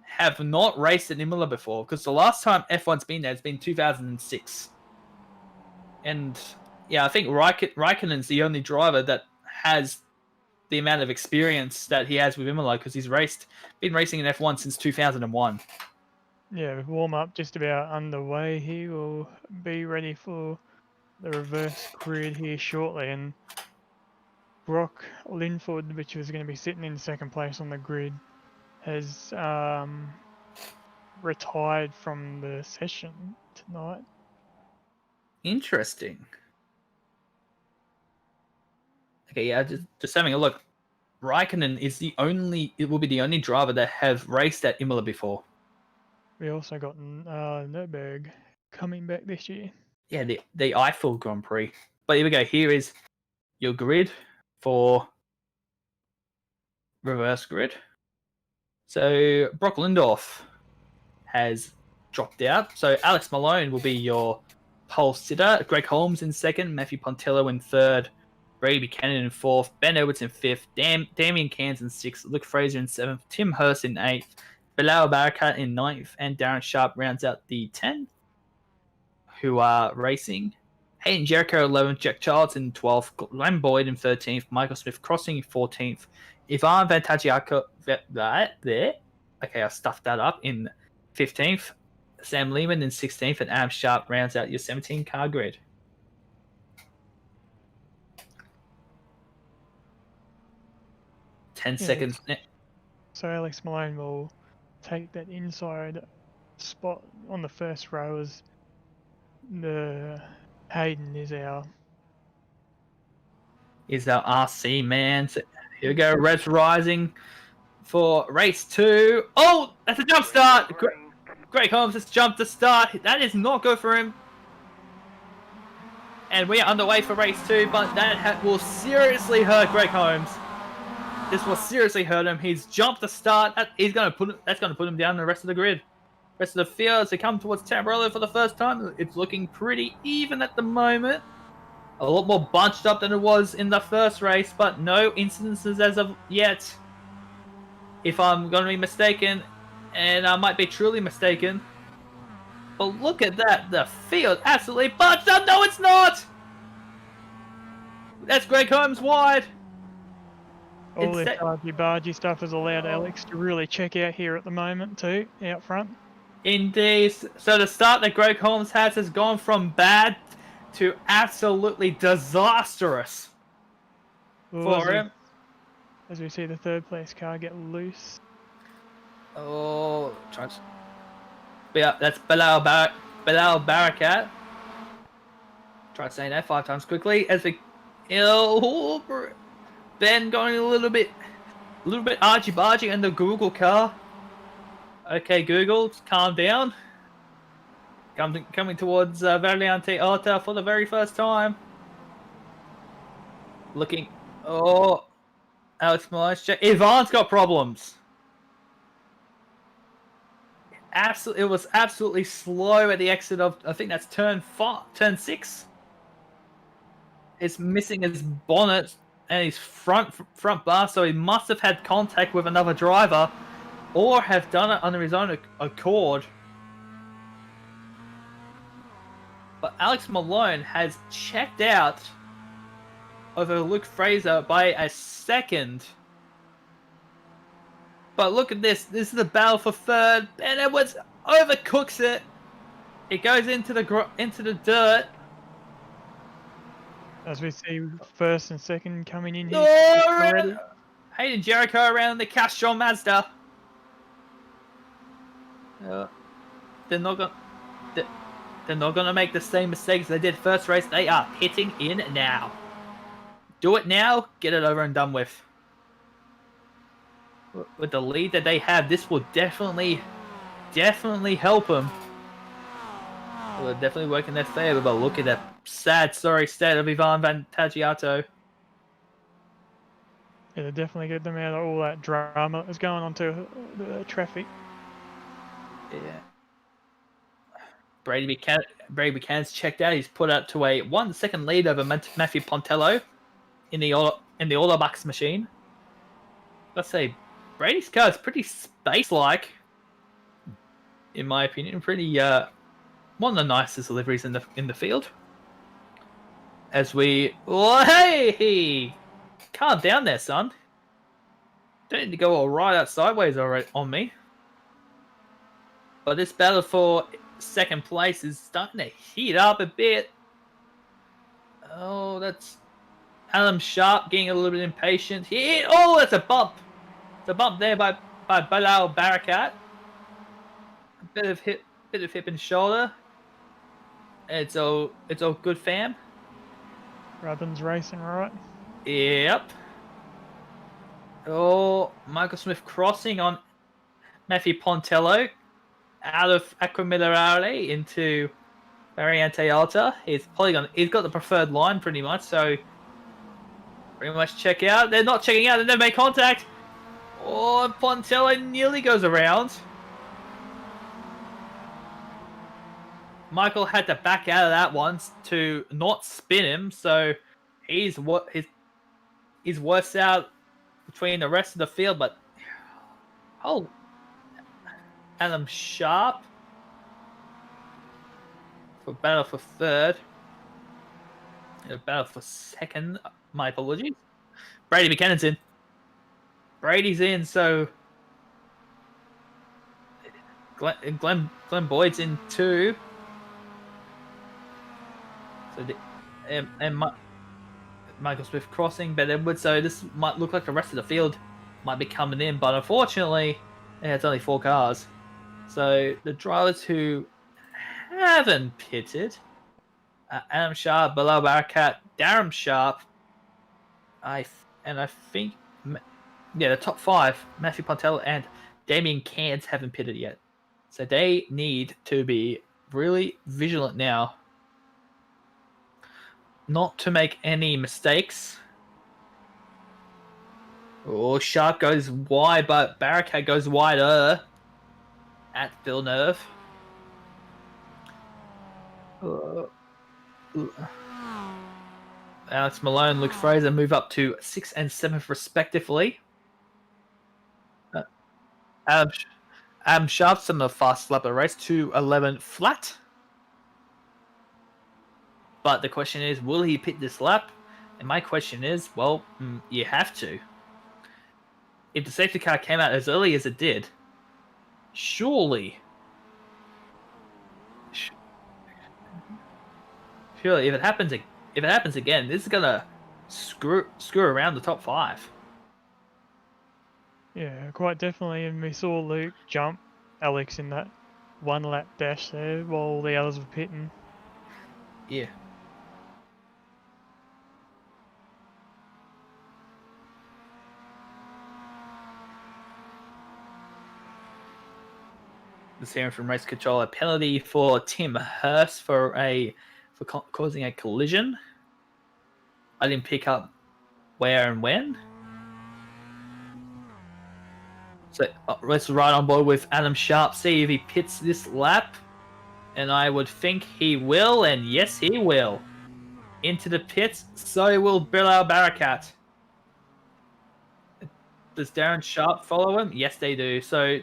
have not raced in Imola before, because the last time F1's been there has been 2006. And yeah, I think Raikkonen's the only driver that has the amount of experience that he has with Imola, because he's been racing in F1 since 2001. Yeah, with warm up just about underway, he will be ready for the reverse grid here shortly. And Brock Linford, which was going to be sitting in second place on the grid, has retired from the session tonight. Interesting. Okay, yeah, just having a look. Raikkonen will be the only driver that have raced at Imola before. We also got Nürburgring coming back this year. Yeah, the Eiffel Grand Prix. But here we go. Here is your grid for reverse grid. So Brock Lindorff has dropped out. So Alex Malone will be your pole sitter. Greg Holmes in second. Matthew Pontillo in third. Brady Buchanan in fourth. Ben Edwards in fifth. Damian Cairns in sixth. Luke Fraser in seventh. Tim Hurst in eighth. Bilal Barakat in ninth. And Darren Sharp rounds out the 10 who are racing. Hayden Jericho 11th. Jack Childs in 12th. Glenn Boyd in 13th. Michael Smith Crossing in 14th. Ivan Vantagiaco there. Okay, I stuffed that up in 15th. Sam Lehman in 16th, and Adam Sharp rounds out your 17 car grid. Ten seconds. So Alex Malone will take that inside spot on the first row as the Hayden is our RC man. So here we go. Reds Rising for race 2. Oh, that's a jump start. Greg Holmes has jumped the start. That is not good for him. And we are underway for race 2, but that will seriously hurt Greg Holmes. This will seriously hurt him. He's jumped the start. That's going to put him down the rest of the grid. Rest of the field as they come towards Tamburello for the first time. It's looking pretty even at the moment. A lot more bunched up than it was in the first race, but no incidences as of yet. If I'm going to be mistaken, and I might be truly mistaken. But look at that. The field absolutely bunched up. No, it's not. That's Greg Holmes wide. all this argy-bargy stuff has allowed Alex to really check out here at the moment too, out front. Indeed. So the start that Greg Holmes has gone from bad to absolutely disastrous for him. As we see the third place car get loose. Oh, yeah, that's Bilal Barakat. Try saying that 5 times quickly as we Ben going a little bit argy-bargy in the Google car. Okay, Google, calm down. coming towards Variante Alta for the very first time. Looking. Oh, Alex Milan's check. Ivan's got problems. It was absolutely slow at the exit of, I think that's turn 6. It's missing his bonnet and his front bar, so he must have had contact with another driver, or have done it under his own accord. But Alex Malone has checked out over Luke Fraser by a second. But look at this. This is the battle for third. Ben Edwards overcooks it. It goes into the dirt. As we see first and second coming in here Oh, already. Hayden Jericho around the Castrol Mazda. They're not gonna make the same mistakes they did first race. They are pitting in now. Do it now. Get it over and done with. With the lead that they have, this will definitely help them. Well, they're definitely working their favor, but look at that sad, sorry state of Ivan Vantagiato. Yeah, definitely get them out of all that drama that's going on to the traffic. Yeah. Brady Buchanan's checked out. He's put out to a 1 second lead over Matthew Pontello in the Autobox machine. Let's say Brady's car is pretty space-like, in my opinion. Pretty one of the nicest deliveries in the field. As we, oh, hey, calm down there, son. Don't need to go all right out sideways already on me. But this battle for second place is starting to heat up a bit. Oh, that's Adam Sharp getting a little bit impatient. Oh, that's a bump. It's a bump there by Bilal Barakat. A bit of hip and shoulder. It's all good, fam. Ruthen's racing right. Yep. Oh, Michael Smith crossing on Matthew Pontello out of Aquaminerale into Variante Alta. He's got the preferred line pretty much, so pretty much check out. They're not checking out, they never make contact. Oh, Pontello nearly goes around. Michael had to back out of that once to not spin him, so he's worse out between the rest of the field. But oh, Adam Sharp for battle for third, battle for second. My apologies. Brady Buchanan's in. Brady's in, so Glenn Boyd's in too. So Michael Smith crossing, Ben Edwards. So this might look like the rest of the field might be coming in, but unfortunately, it's only 4 cars. So the drivers who haven't pitted, Adam Sharp, Bilal Barakat, Darren Sharp, I think, yeah, the top 5, Matthew Pontello and Damien Cairns haven't pitted yet. So they need to be really vigilant now, not to make any mistakes. Oh, Sharp goes wide, but Barakat goes wider at Villeneuve. Alex Malone, Luke Fraser move up to 6th and 7th respectively. Adam Sharp's on the fast lap of the race, 2:11 flat. But the question is, will he pit this lap? And my question is, well, you have to. If the safety car came out as early as it did, surely if it happens again, this is gonna screw around the top 5. Yeah, quite definitely. And we saw Luke jump Alex in that 1 lap dash there while the others were pitting. Yeah. This hearing from race control, a penalty for Tim Hurst for causing a collision. I didn't pick up where and when. So let's ride on board with Adam Sharp, see if he pits this lap. And I would think he will, and yes, he will. Into the pits, so will Bilal Barakat. Does Darren Sharp follow him? Yes, they do. So,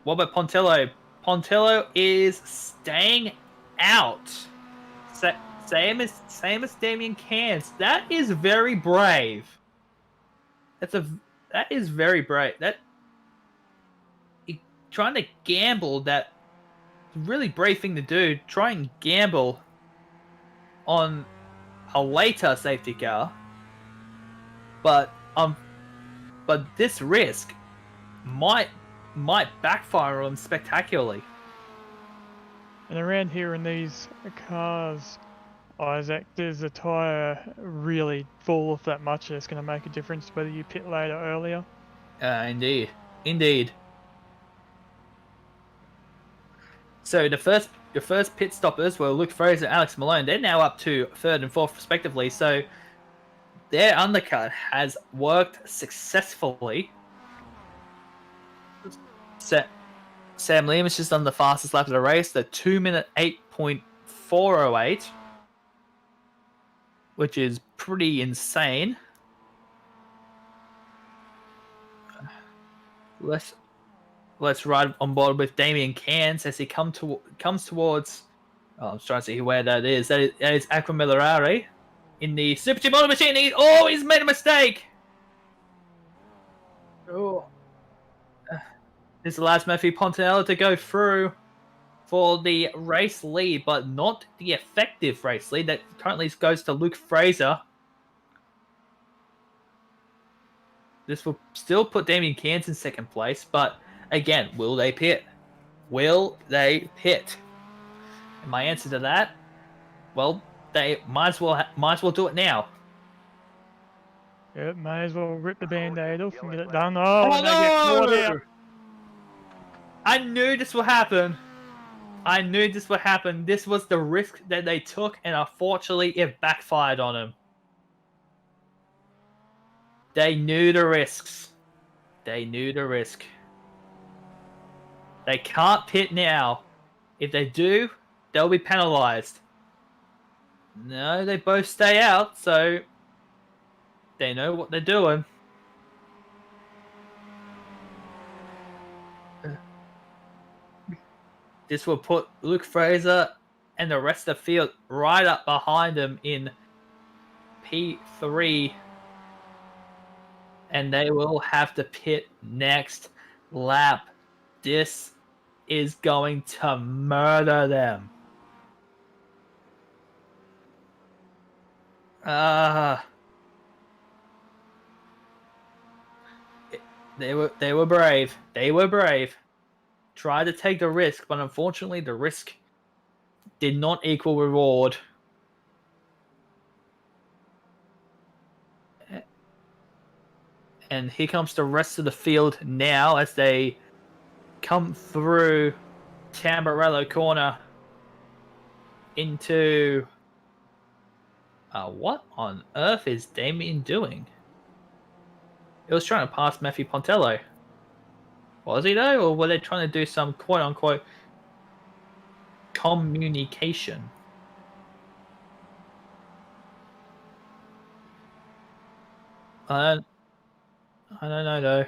what about Pontello? Pontello is staying out. Same as Damien Cans. That is very brave. That is very brave. Trying to gamble, that really brave thing to do. Try and gamble on a later safety car, but this risk might backfire on him spectacularly. And around here in these cars, Isaac, does the tyre really fall off that much that it's going to make a difference whether you pit late or earlier? Indeed. So the first pit stoppers were Luke Fraser and Alex Malone. They're now up to 3rd and 4th respectively. So their undercut has worked successfully. Sam Liam has just done the fastest lap of the race, the 2-minute 8.408, which is pretty insane. Let's ride on board with Damien Cans as he comes towards. Oh, I'm trying to see where that is. That is Aqua Millerari in the Super Team Motor Machine. He's made a mistake. Oh. This allows Matthew Pontanello to go through for the race lead, but not the effective race lead. That currently goes to Luke Fraser. This will still put Damien Cans in 2nd place, but again, will they pit? Will they pit? And my answer to that, well, they might as well do it now. Yep, may as well rip the band-aid off and get it done. Oh, and they get caught out. I knew this would happen. This was the risk that they took, and unfortunately, it backfired on them. They knew the risks. They can't pit now. If they do, they'll be penalized. No, they both stay out, so they know what they're doing. This will put Luke Fraser and the rest of the field right up behind him in P3. And they will have to pit next lap. This is going to murder them. They were brave. Tried to take the risk, but unfortunately the risk did not equal reward. And here comes the rest of the field now as they come through Tamburello corner into... what on earth is Damien doing? He was trying to pass Matthew Pontello. Was he though? Or were they trying to do some quote-unquote communication? I don't know though.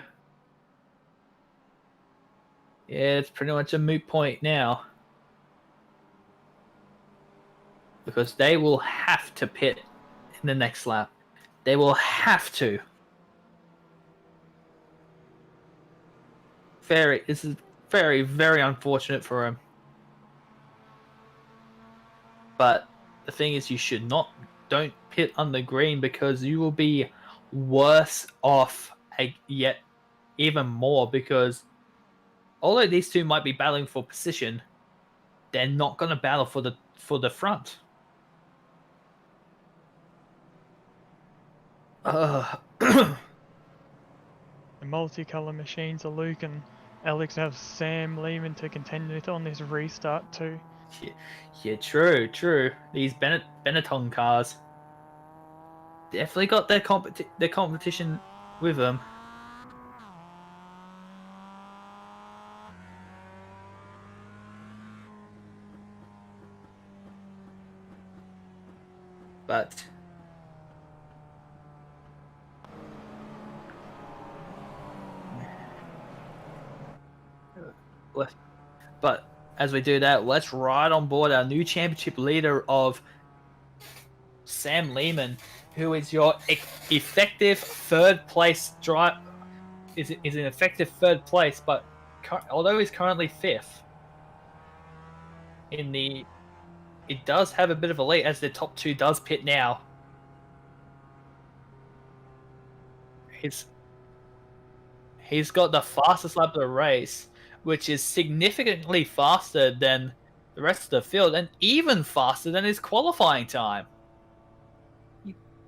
Yeah, it's pretty much a moot point now. Because they will have to pit in the next lap. They will have to. This is very, very unfortunate for him. But the thing is, don't pit on the green because you will be worse off yet even more, because although these two might be battling for position, they're not going to battle for the front. The multicolour machines are looking Alex have Sam Lehman to contend with on this restart too. Yeah, true. These Benetton cars definitely got their competition with them. But but as we do that, let's ride on board our new championship leader of Sam Lehman, who is your effective third place drive. Is an effective third place, but although he's currently fifth in the, it does have a bit of a lead as the top two does pit now. He's got the fastest lap of the race, which is significantly faster than the rest of the field, and even faster than his qualifying time.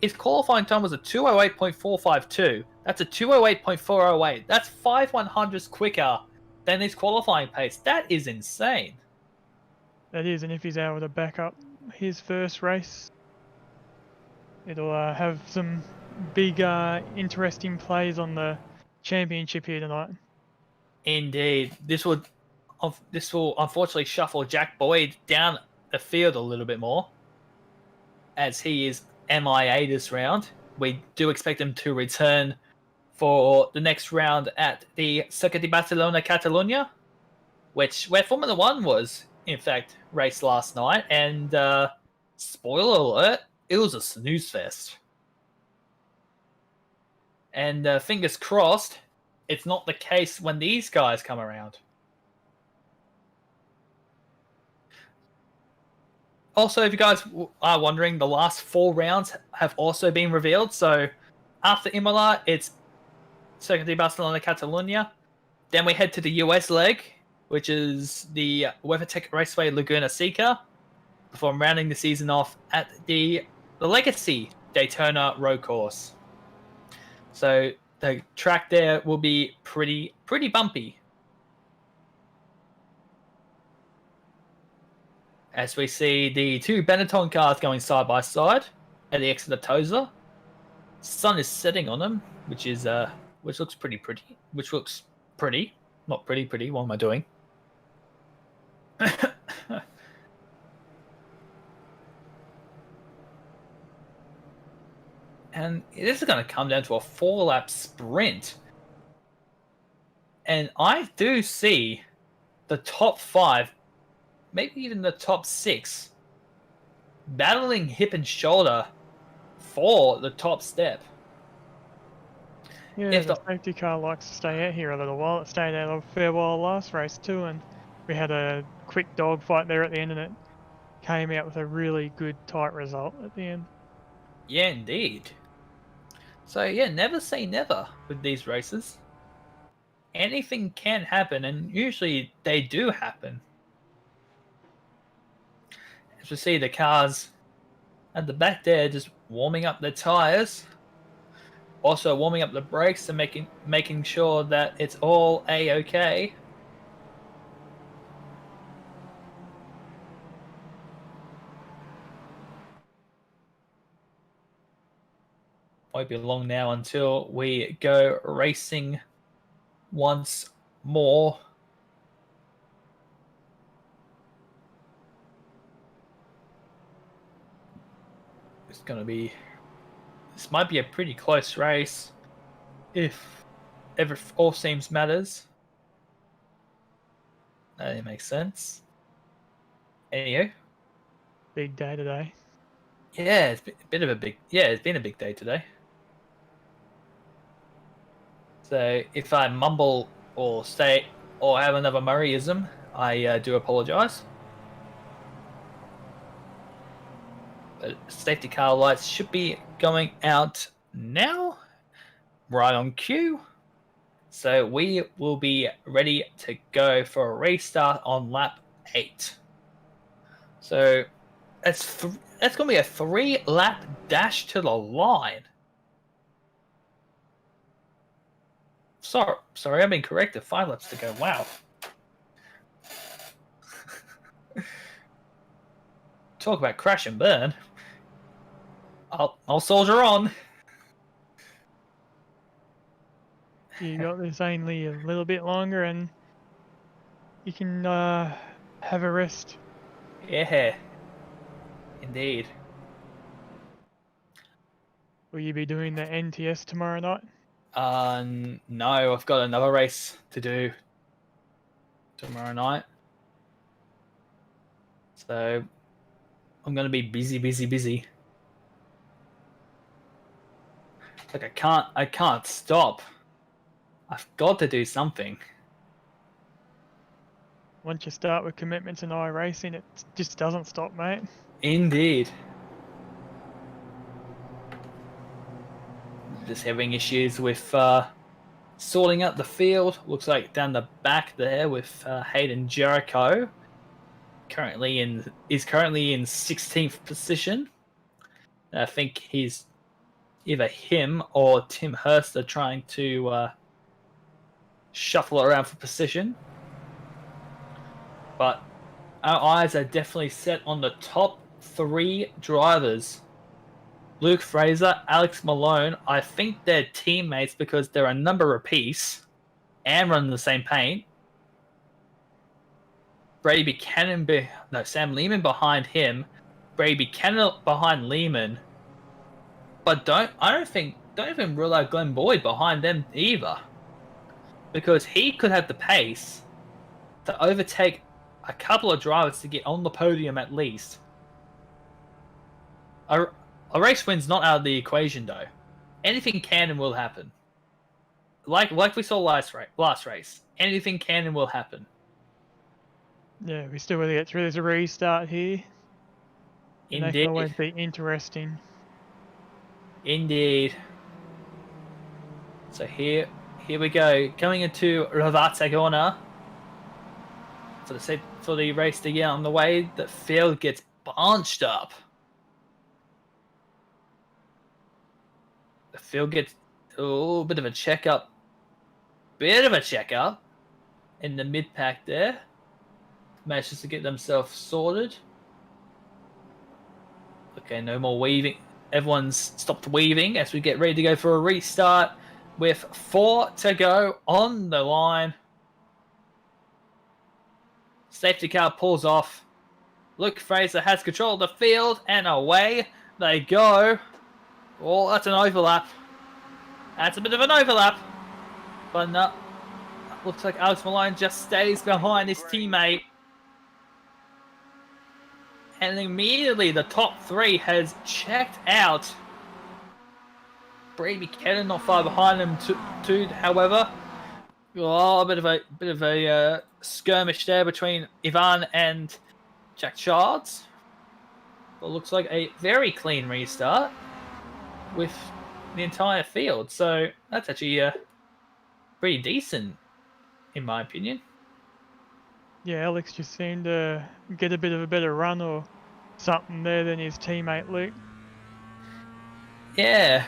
His qualifying time was a 208.452. That's a 208.408. That's 5/100ths quicker than his qualifying pace. That is insane. That is, and if he's able to back up his first race, it'll have some big, interesting plays on the championship here tonight. Indeed, this will unfortunately shuffle Jack Boyd down the field a little bit more, as he is MIA this round. We do expect him to return for the next round at the Circuit de Barcelona Catalunya, where Formula One was, in fact, raced last night. And spoiler alert, it was a snooze fest. And fingers crossed, it's not the case when these guys come around. Also, if you guys are wondering, the last 4 rounds have also been revealed. So after Imola, it's Circuit de Barcelona Catalunya. Then we head to the US leg, which is the WeatherTech Raceway Laguna Seca, before rounding the season off at the Legacy Daytona Road Course. So the track there will be pretty bumpy. As we see the two Benetton cars going side by side at the exit of Tosa. Sun is setting on them, which looks pretty. Which looks pretty. Not pretty. What am I doing? And this is going to come down to a 4-lap sprint. And I do see the top 5, maybe even the top 6, battling hip and shoulder for the top step. Yeah, the safety car likes to stay out here a little while. It stayed out a fair while last race too, and we had a quick dogfight there at the end, and it came out with a really good tight result at the end. Yeah, indeed. So yeah, never say never with these races. Anything can happen, and usually they do happen. As we see the cars at the back there just warming up their tires, also warming up the brakes and making sure that it's all a-okay. Won't be long now until we go racing once more. This might be a pretty close race if all seems matters. That makes sense. Anywho, big day today. Yeah, it's been a big day today. So if I mumble or say or have another Murrayism, I do apologize. But safety car lights should be going out now, right on cue. So we will be ready to go for a restart on lap 8. So that's going to be a 3-lap dash to the line. sorry, I've been corrected. 5 laps to go. Wow. Talk about crash and burn. I'll soldier on. You got this only a little bit longer, and you can have a rest. Yeah. Indeed. Will you be doing the NTS tomorrow night? No, I've got another race to do tomorrow night. So I'm gonna be busy. Like I can't stop. I've got to do something. Once you start with commitments in iRacing, it just doesn't stop, mate. Indeed. Just having issues with sorting out the field. Looks like down the back there with Hayden Jericho. Currently in 16th position. I think he's either him or Tim Hurst are trying to shuffle around for position. But our eyes are definitely set on the top 3 drivers. Luke Fraser, Alex Malone, I think they're teammates because they're a number apiece and run the same paint. Brady Buchanan, Sam Lehman behind him. Brady Buchanan behind Lehman. But don't even rule out Glenn Boyd behind them either. Because he could have the pace to overtake a couple of drivers to get on the podium at least. A race win's not out of the equation though. Anything can and will happen. Like we saw last race. Anything can and will happen. Yeah, we still got to get through this restart here. And they can always Indeed. be interesting. Indeed. So here we go. Coming into Ravatsagona for the race to get on the way. The field gets bunched up. The field gets a bit of a checkup. In the mid pack there. Manages to get themselves sorted. Okay, no more weaving. Everyone's stopped weaving as we get ready to go for a restart with 4 to go on the line. Safety car pulls off. Luke Fraser has control of the field and away they go. Oh, that's an overlap. That's a bit of an overlap. But no, looks like Alex Malone just stays behind his teammate. And immediately the top 3 has checked out. Brady Buchanan not far behind him too, however. Oh, a bit of a skirmish there between Ivan and Jack Charles. But looks like a very clean restart with the entire field. So that's actually pretty decent, in my opinion. Yeah, Alex just seemed to get a bit of a better run or something there than his teammate Luke. Yeah.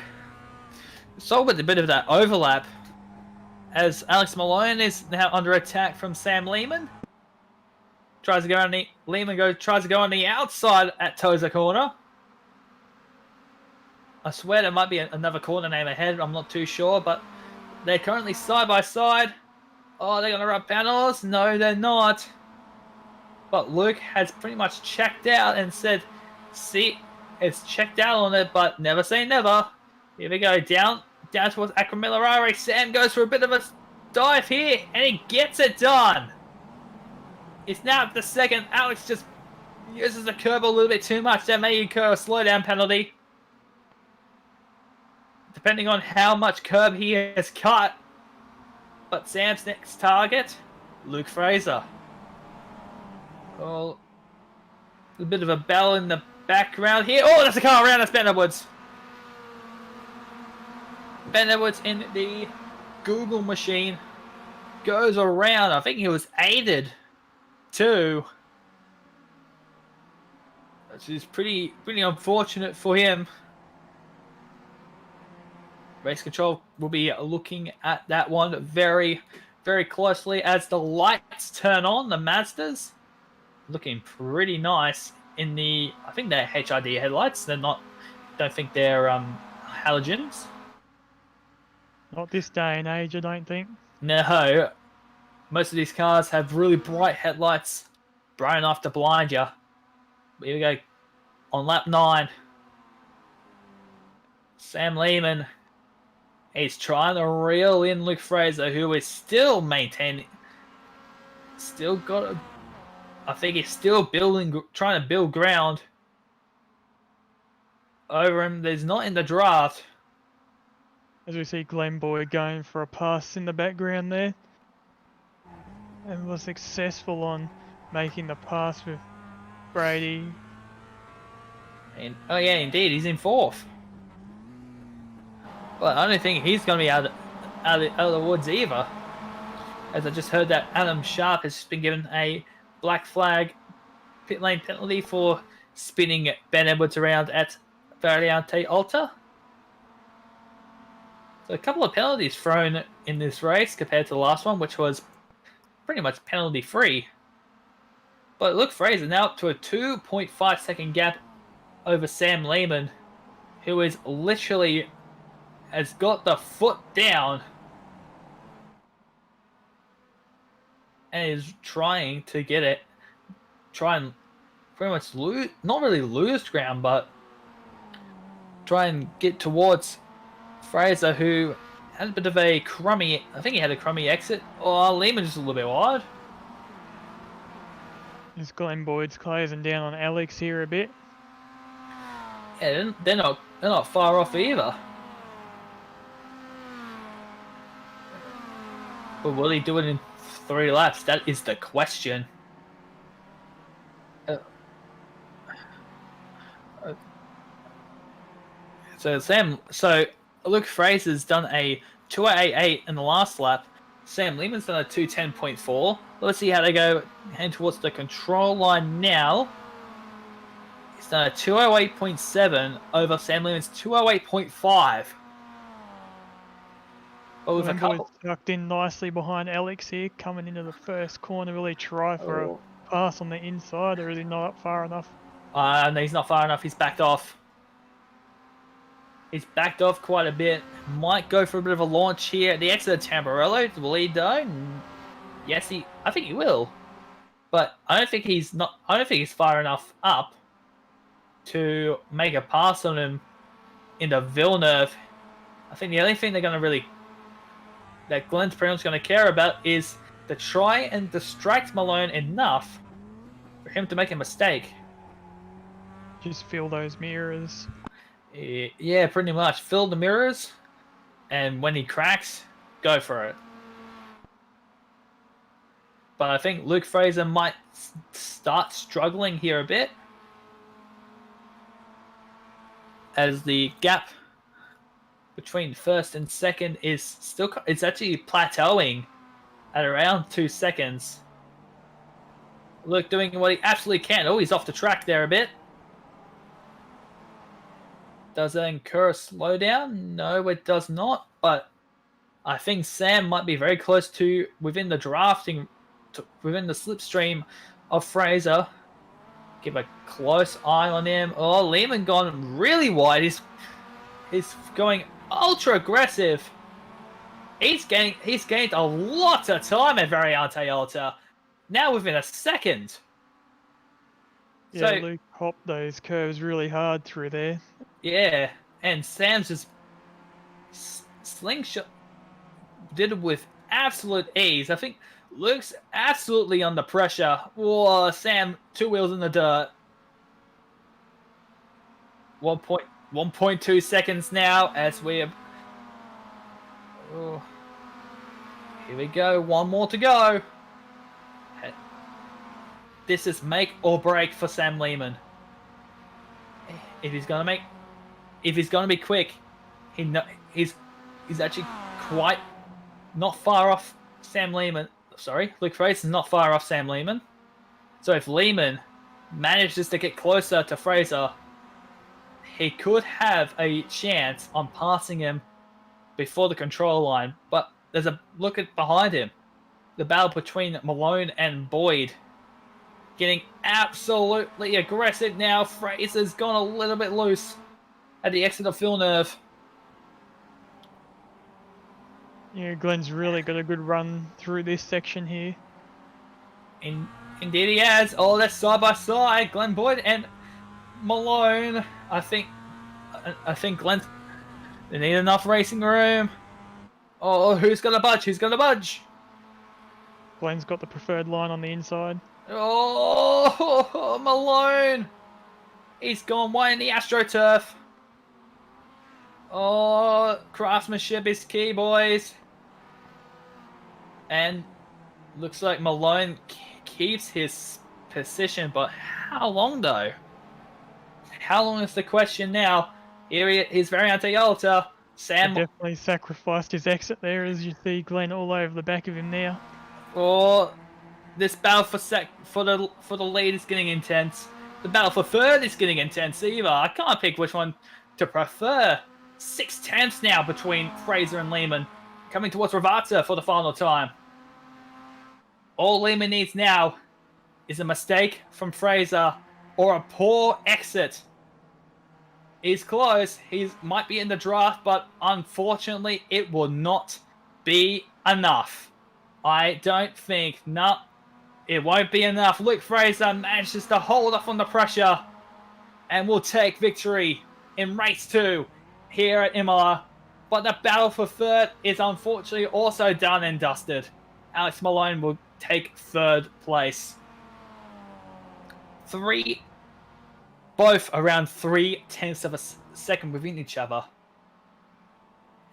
So with a bit of that overlap, as Alex Malone is now under attack from Sam Lehman. Tries to go on the outside at Toza corner. I swear there might be another corner name ahead. I'm not too sure, but they're currently side by side. Oh, they're gonna rub panels? No, they're not. But Luke has pretty much checked out and said, "See, it's checked out on it, but never say never." Here we go, down towards Aquamillarare. Sam goes for a bit of a dive here, and he gets it done. It's now at the second. Alex just uses the curb a little bit too much. That may incur a slowdown penalty. Depending on how much curb he has cut. But Sam's next target, Luke Fraser. Oh, a bit of a bell in the background here. Oh, there's a car around us, Ben Edwards. Ben Edwards in the Google machine goes around. I think he was aided too. Which is pretty unfortunate for him. Race control will be looking at that one very, very closely as the lights turn on. The Mazdas looking pretty nice in the. I think they're HID headlights. They're not. Don't think they're halogens. Not this day and age, I don't think. No, most of these cars have really bright headlights, bright enough to blind you. Here we go on lap 9. Sam Lehman. He's trying to reel in Luke Fraser, who is still maintaining. Still got. I think he's still trying to build ground over him. There's not in the draft. As we see Glenn Boyd going for a pass in the background there. And was successful on making the pass with Brady. And, oh yeah, indeed, he's in 4th. But I don't think he's going to be out of the woods either. As I just heard that Adam Sharp has been given a black flag pit lane penalty for spinning Ben Edwards around at Variante Alta. So a couple of penalties thrown in this race compared to the last one, which was pretty much penalty free. But look, Fraser now up to a 2.5 second gap over Sam Lehman, who is literally has got the foot down and is trying to get it, try and pretty much lose, not really lose ground, but try and get towards Fraser, who had a bit of a crummy, I think he had a crummy exit. Oh, Lehman just a little bit wide. As Glenn Boyd's closing down on Alex here a bit. Yeah, they're not far off either. But will he do it in 3 laps? That is the question. So Luke Fraser's done a 2:88 in the last lap. Sam Lehman's done a 2:10.4. Let's see how they go heading towards the control line now. He's done a 2:08.7 over Sam Lehman's 2:08.5. But with a couple tucked in nicely behind Alex here, coming into the first corner, really try for a pass on the inside, or is he not up far enough? No, he's not far enough. He's backed off. He's backed off quite a bit. Might go for a bit of a launch here at the exit of Tamburello. Will he though? Yes, I think he will. But I don't think he's far enough up to make a pass on him into Villeneuve. I think the only thing that Glenn's pretty much going to care about is to try and distract Malone enough for him to make a mistake. Just fill those mirrors. Yeah, pretty much. Fill the mirrors, and when he cracks, go for it. But I think Luke Fraser might start struggling here a bit, as the gap between first and second it's actually plateauing at around 2 seconds. Luke doing what he absolutely can. Oh, he's off the track there a bit. Does that incur a slowdown? No, it does not. But I think Sam might be very close to within the slipstream of Fraser. Give a close eye on him. Oh, Lehman gone really wide. He's going ultra aggressive. He's gained a lot of time at Variante Alta. Now within a second. Yeah, So, Luke hopped those curves really hard through there. Yeah, and Sam's just slingshot did it with absolute ease. I think Luke's absolutely under pressure. Whoa, Sam, 2 wheels in the dirt. 1.2 seconds now as we're... Oh, here we go, 1 more to go. This is make or break for Sam Lehman. If he's gonna be quick, he's actually quite not far off Sam Lehman. Sorry, Luke Fraser is not far off Sam Lehman. So if Lehman manages to get closer to Fraser, he could have a chance on passing him before the control line. But there's a look at behind him. The battle between Malone and Boyd. Getting absolutely aggressive now. Fraser's gone a little bit loose at the exit of Villeneuve. Yeah, Glenn's really got a good run through this section here. Indeed he has. Oh, that's side by side. Glenn Boyd and Malone. I think Glenn. They need enough racing room. Oh, who's gonna budge? Who's gonna budge? Glenn's got the preferred line on the inside. Oh, Malone. He's gone wide in the AstroTurf. Oh, craftsmanship is key, boys. And looks like Malone keeps his position, but how long though? How long is the question now? Here he is, Variante Alta. Sam. He definitely sacrificed his exit there, as you see Glenn all over the back of him now. Oh, this battle for the lead is getting intense. The battle for third is getting intense either. I can't pick which one to prefer. 6/10 now between Fraser and Lehman, coming towards Ravata for the final time. All Lehman needs now is a mistake from Fraser or a poor exit. He's close. He might be in the draft, but unfortunately, it will not be enough. I don't think. No, it won't be enough. Luke Fraser manages to hold off on the pressure and will take victory in race 2 here at Imola. But the battle for third is unfortunately also done and dusted. Alex Malone will take third place. Both around 0.3 of a second within each other.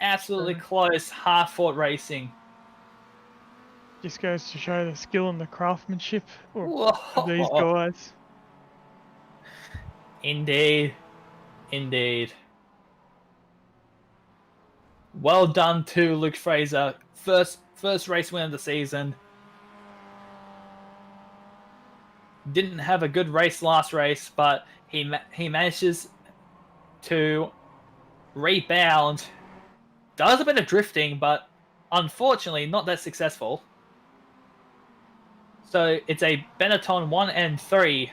Absolutely close, hard-fought racing. Just goes to show the skill and the craftsmanship Whoa. of these guys. Indeed. Indeed. Well done to Luke Fraser. First race win of the season. Didn't have a good race last race, but he manages to rebound. Does a bit of drifting, but unfortunately not that successful. So it's a Benetton 1 and 3.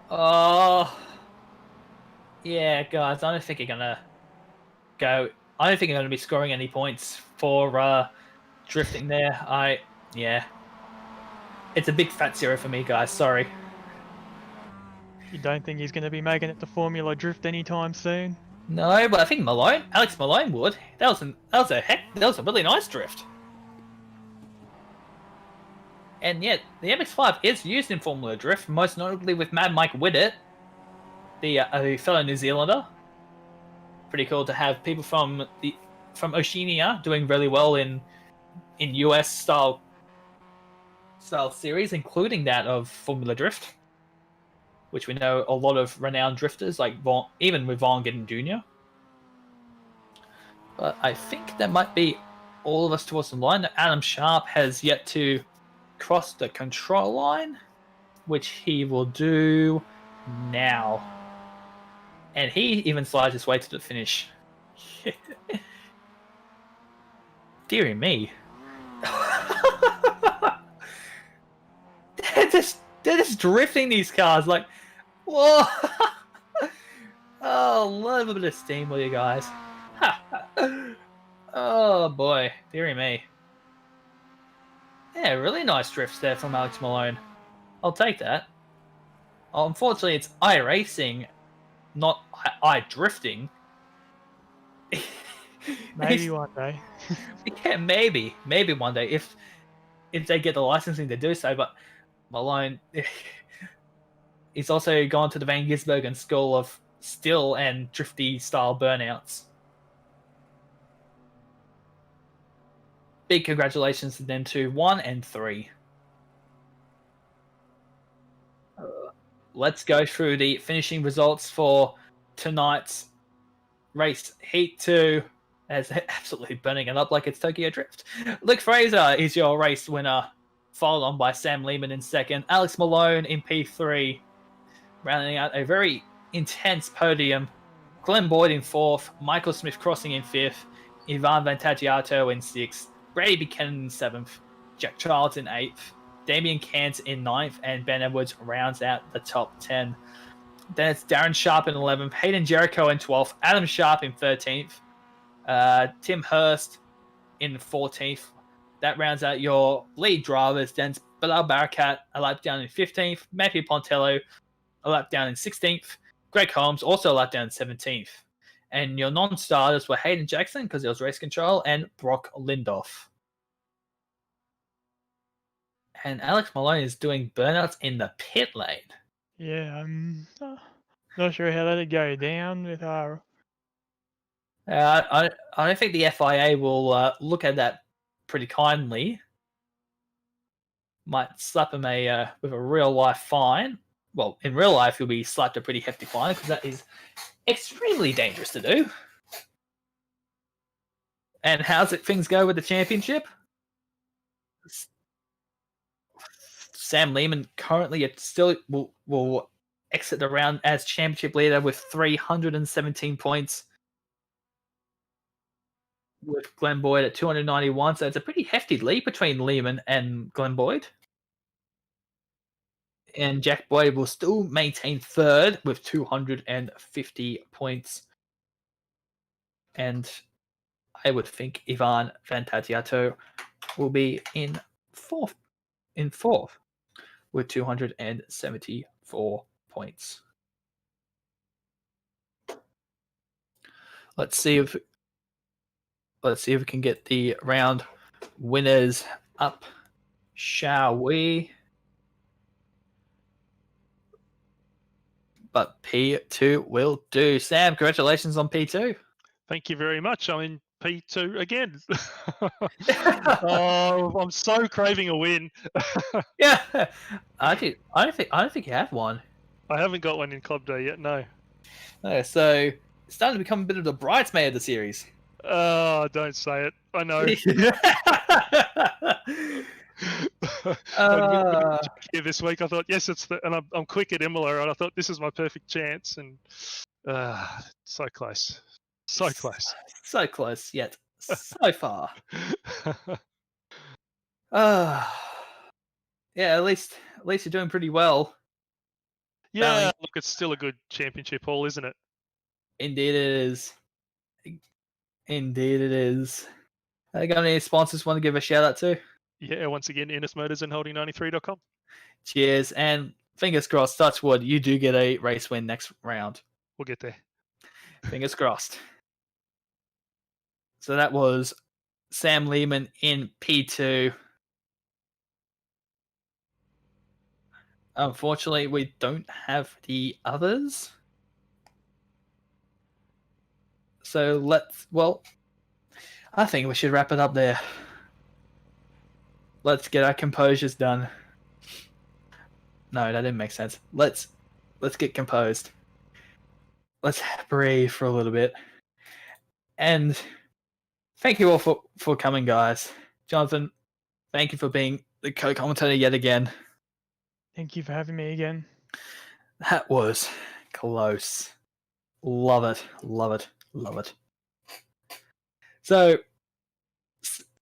Oh, yeah, guys. I don't think you're gonna go. I don't think you're gonna be scoring any points for drifting there. Yeah. It's a big fat 0 for me, guys. Sorry. You don't think he's going to be making it to Formula Drift anytime soon? No, but I think Alex Malone would. That was a really nice drift. And yet, the MX-5 is used in Formula Drift, most notably with Mad Mike Widdett, the fellow New Zealander. Pretty cool to have people from Oceania doing really well in US style series, including that of Formula Drift, which we know a lot of renowned drifters, like even with Vaughn Gittin Jr. But I think that might be all of us towards the line. Adam Sharp has yet to cross the control line, which he will do now. And he even slides his way to the finish. Deary me. They're just drifting these cars like, whoa! Oh, love a bit of steam with you guys. Oh boy, dearie me. Yeah, really nice drifts there from Alex Malone. I'll take that. Oh, unfortunately, it's iRacing, not iDrifting. Maybe one day. Yeah, maybe one day if they get the licensing to do so. But Malone, he's also gone to the Van Gisbergen School of still and drifty style burnouts. Big congratulations to them to 1 and 3. Let's go through the finishing results for tonight's race Heat 2. As absolutely burning it up like it's Tokyo Drift. Luke Fraser is your race winner, followed on by Sam Lehman in second. Alex Malone in P3, rounding out a very intense podium Glenn Boyd in 4th, Michael Smith Crossing in 5th, Ivan Vantagiato in 6th, Brady Buchanan in 7th, Jack Childs in 8th, Damian Cant in 9th, and Ben Edwards rounds out the top 10. Then it's Darren Sharp in 11th, Hayden Jericho in 12th, Adam Sharp in 13th, Tim Hurst in 14th. That rounds out your lead drivers. Then it's Bilal Barakat a lap down in 15th, Matthew Pontello a lap down in 16th, Greg Holmes also a lap down in 17th. And your non-starters were Hayden Jackson, because it was race control, and Brock Lindoff. And Alex Maloney is doing burnouts in the pit lane. Yeah, I'm not sure how that'd go down with our. I don't think the FIA will look at that pretty kindly. Might slap him with a real life fine. Well, in real life, he'll be slapped a pretty hefty fine, because that is extremely dangerous to do. And how's it things go with the championship? Sam Lehman currently still will exit the round as championship leader with 317 points, with Glenn Boyd at 291. So it's a pretty hefty lead between Lehman and Glenn Boyd. And Jack Boyd will still maintain 3rd with 250 points. And I would think Ivan Vantagiato will be in 4th with 274 points. Let's see if we can get the round winners up, shall we? But P2 will do. Sam, congratulations on P2. Thank you very much. I'm in P2 again. Oh, I'm so craving a win. Yeah, I don't think you have one. I haven't got one in Club Day yet. No. So it's starting to become a bit of the bridesmaid of the series. Oh, don't say it. I know. Here this week, I thought, yes, and I'm quick at Imola, and I thought this is my perfect chance, and so close, so close, so close yet so far. Yeah, at least you're doing pretty well. Yeah, look, it's still a good championship haul, isn't it? Indeed, it is. Indeed, it is. Got any sponsors want to give a shout out to? Yeah, once again, Innes Motors and Holding93.com. Cheers, and fingers crossed, touch wood, you do get a race win next round. We'll get there. Fingers crossed. So that was Sam Lehman in P2. Unfortunately, we don't have the others. So I think we should wrap it up there. Let's get our composures done. No, that didn't make sense. Let's get composed. Let's breathe for a little bit. And thank you all for coming, guys. Jonathan, thank you for being the co-commentator yet again. Thank you for having me again. That was close. Love it. Love it. Love it. So,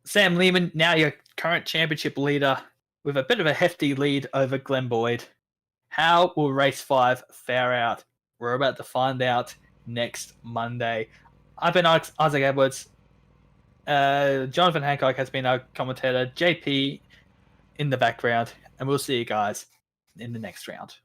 Sam Lehman, now your current championship leader, with a bit of a hefty lead over Glenn Boyd. How will race 5 fare out? We're about to find out next Monday. I've been Isaac Edwards. Jonathan Hancock has been our commentator. JP in the background. And we'll see you guys in the next round.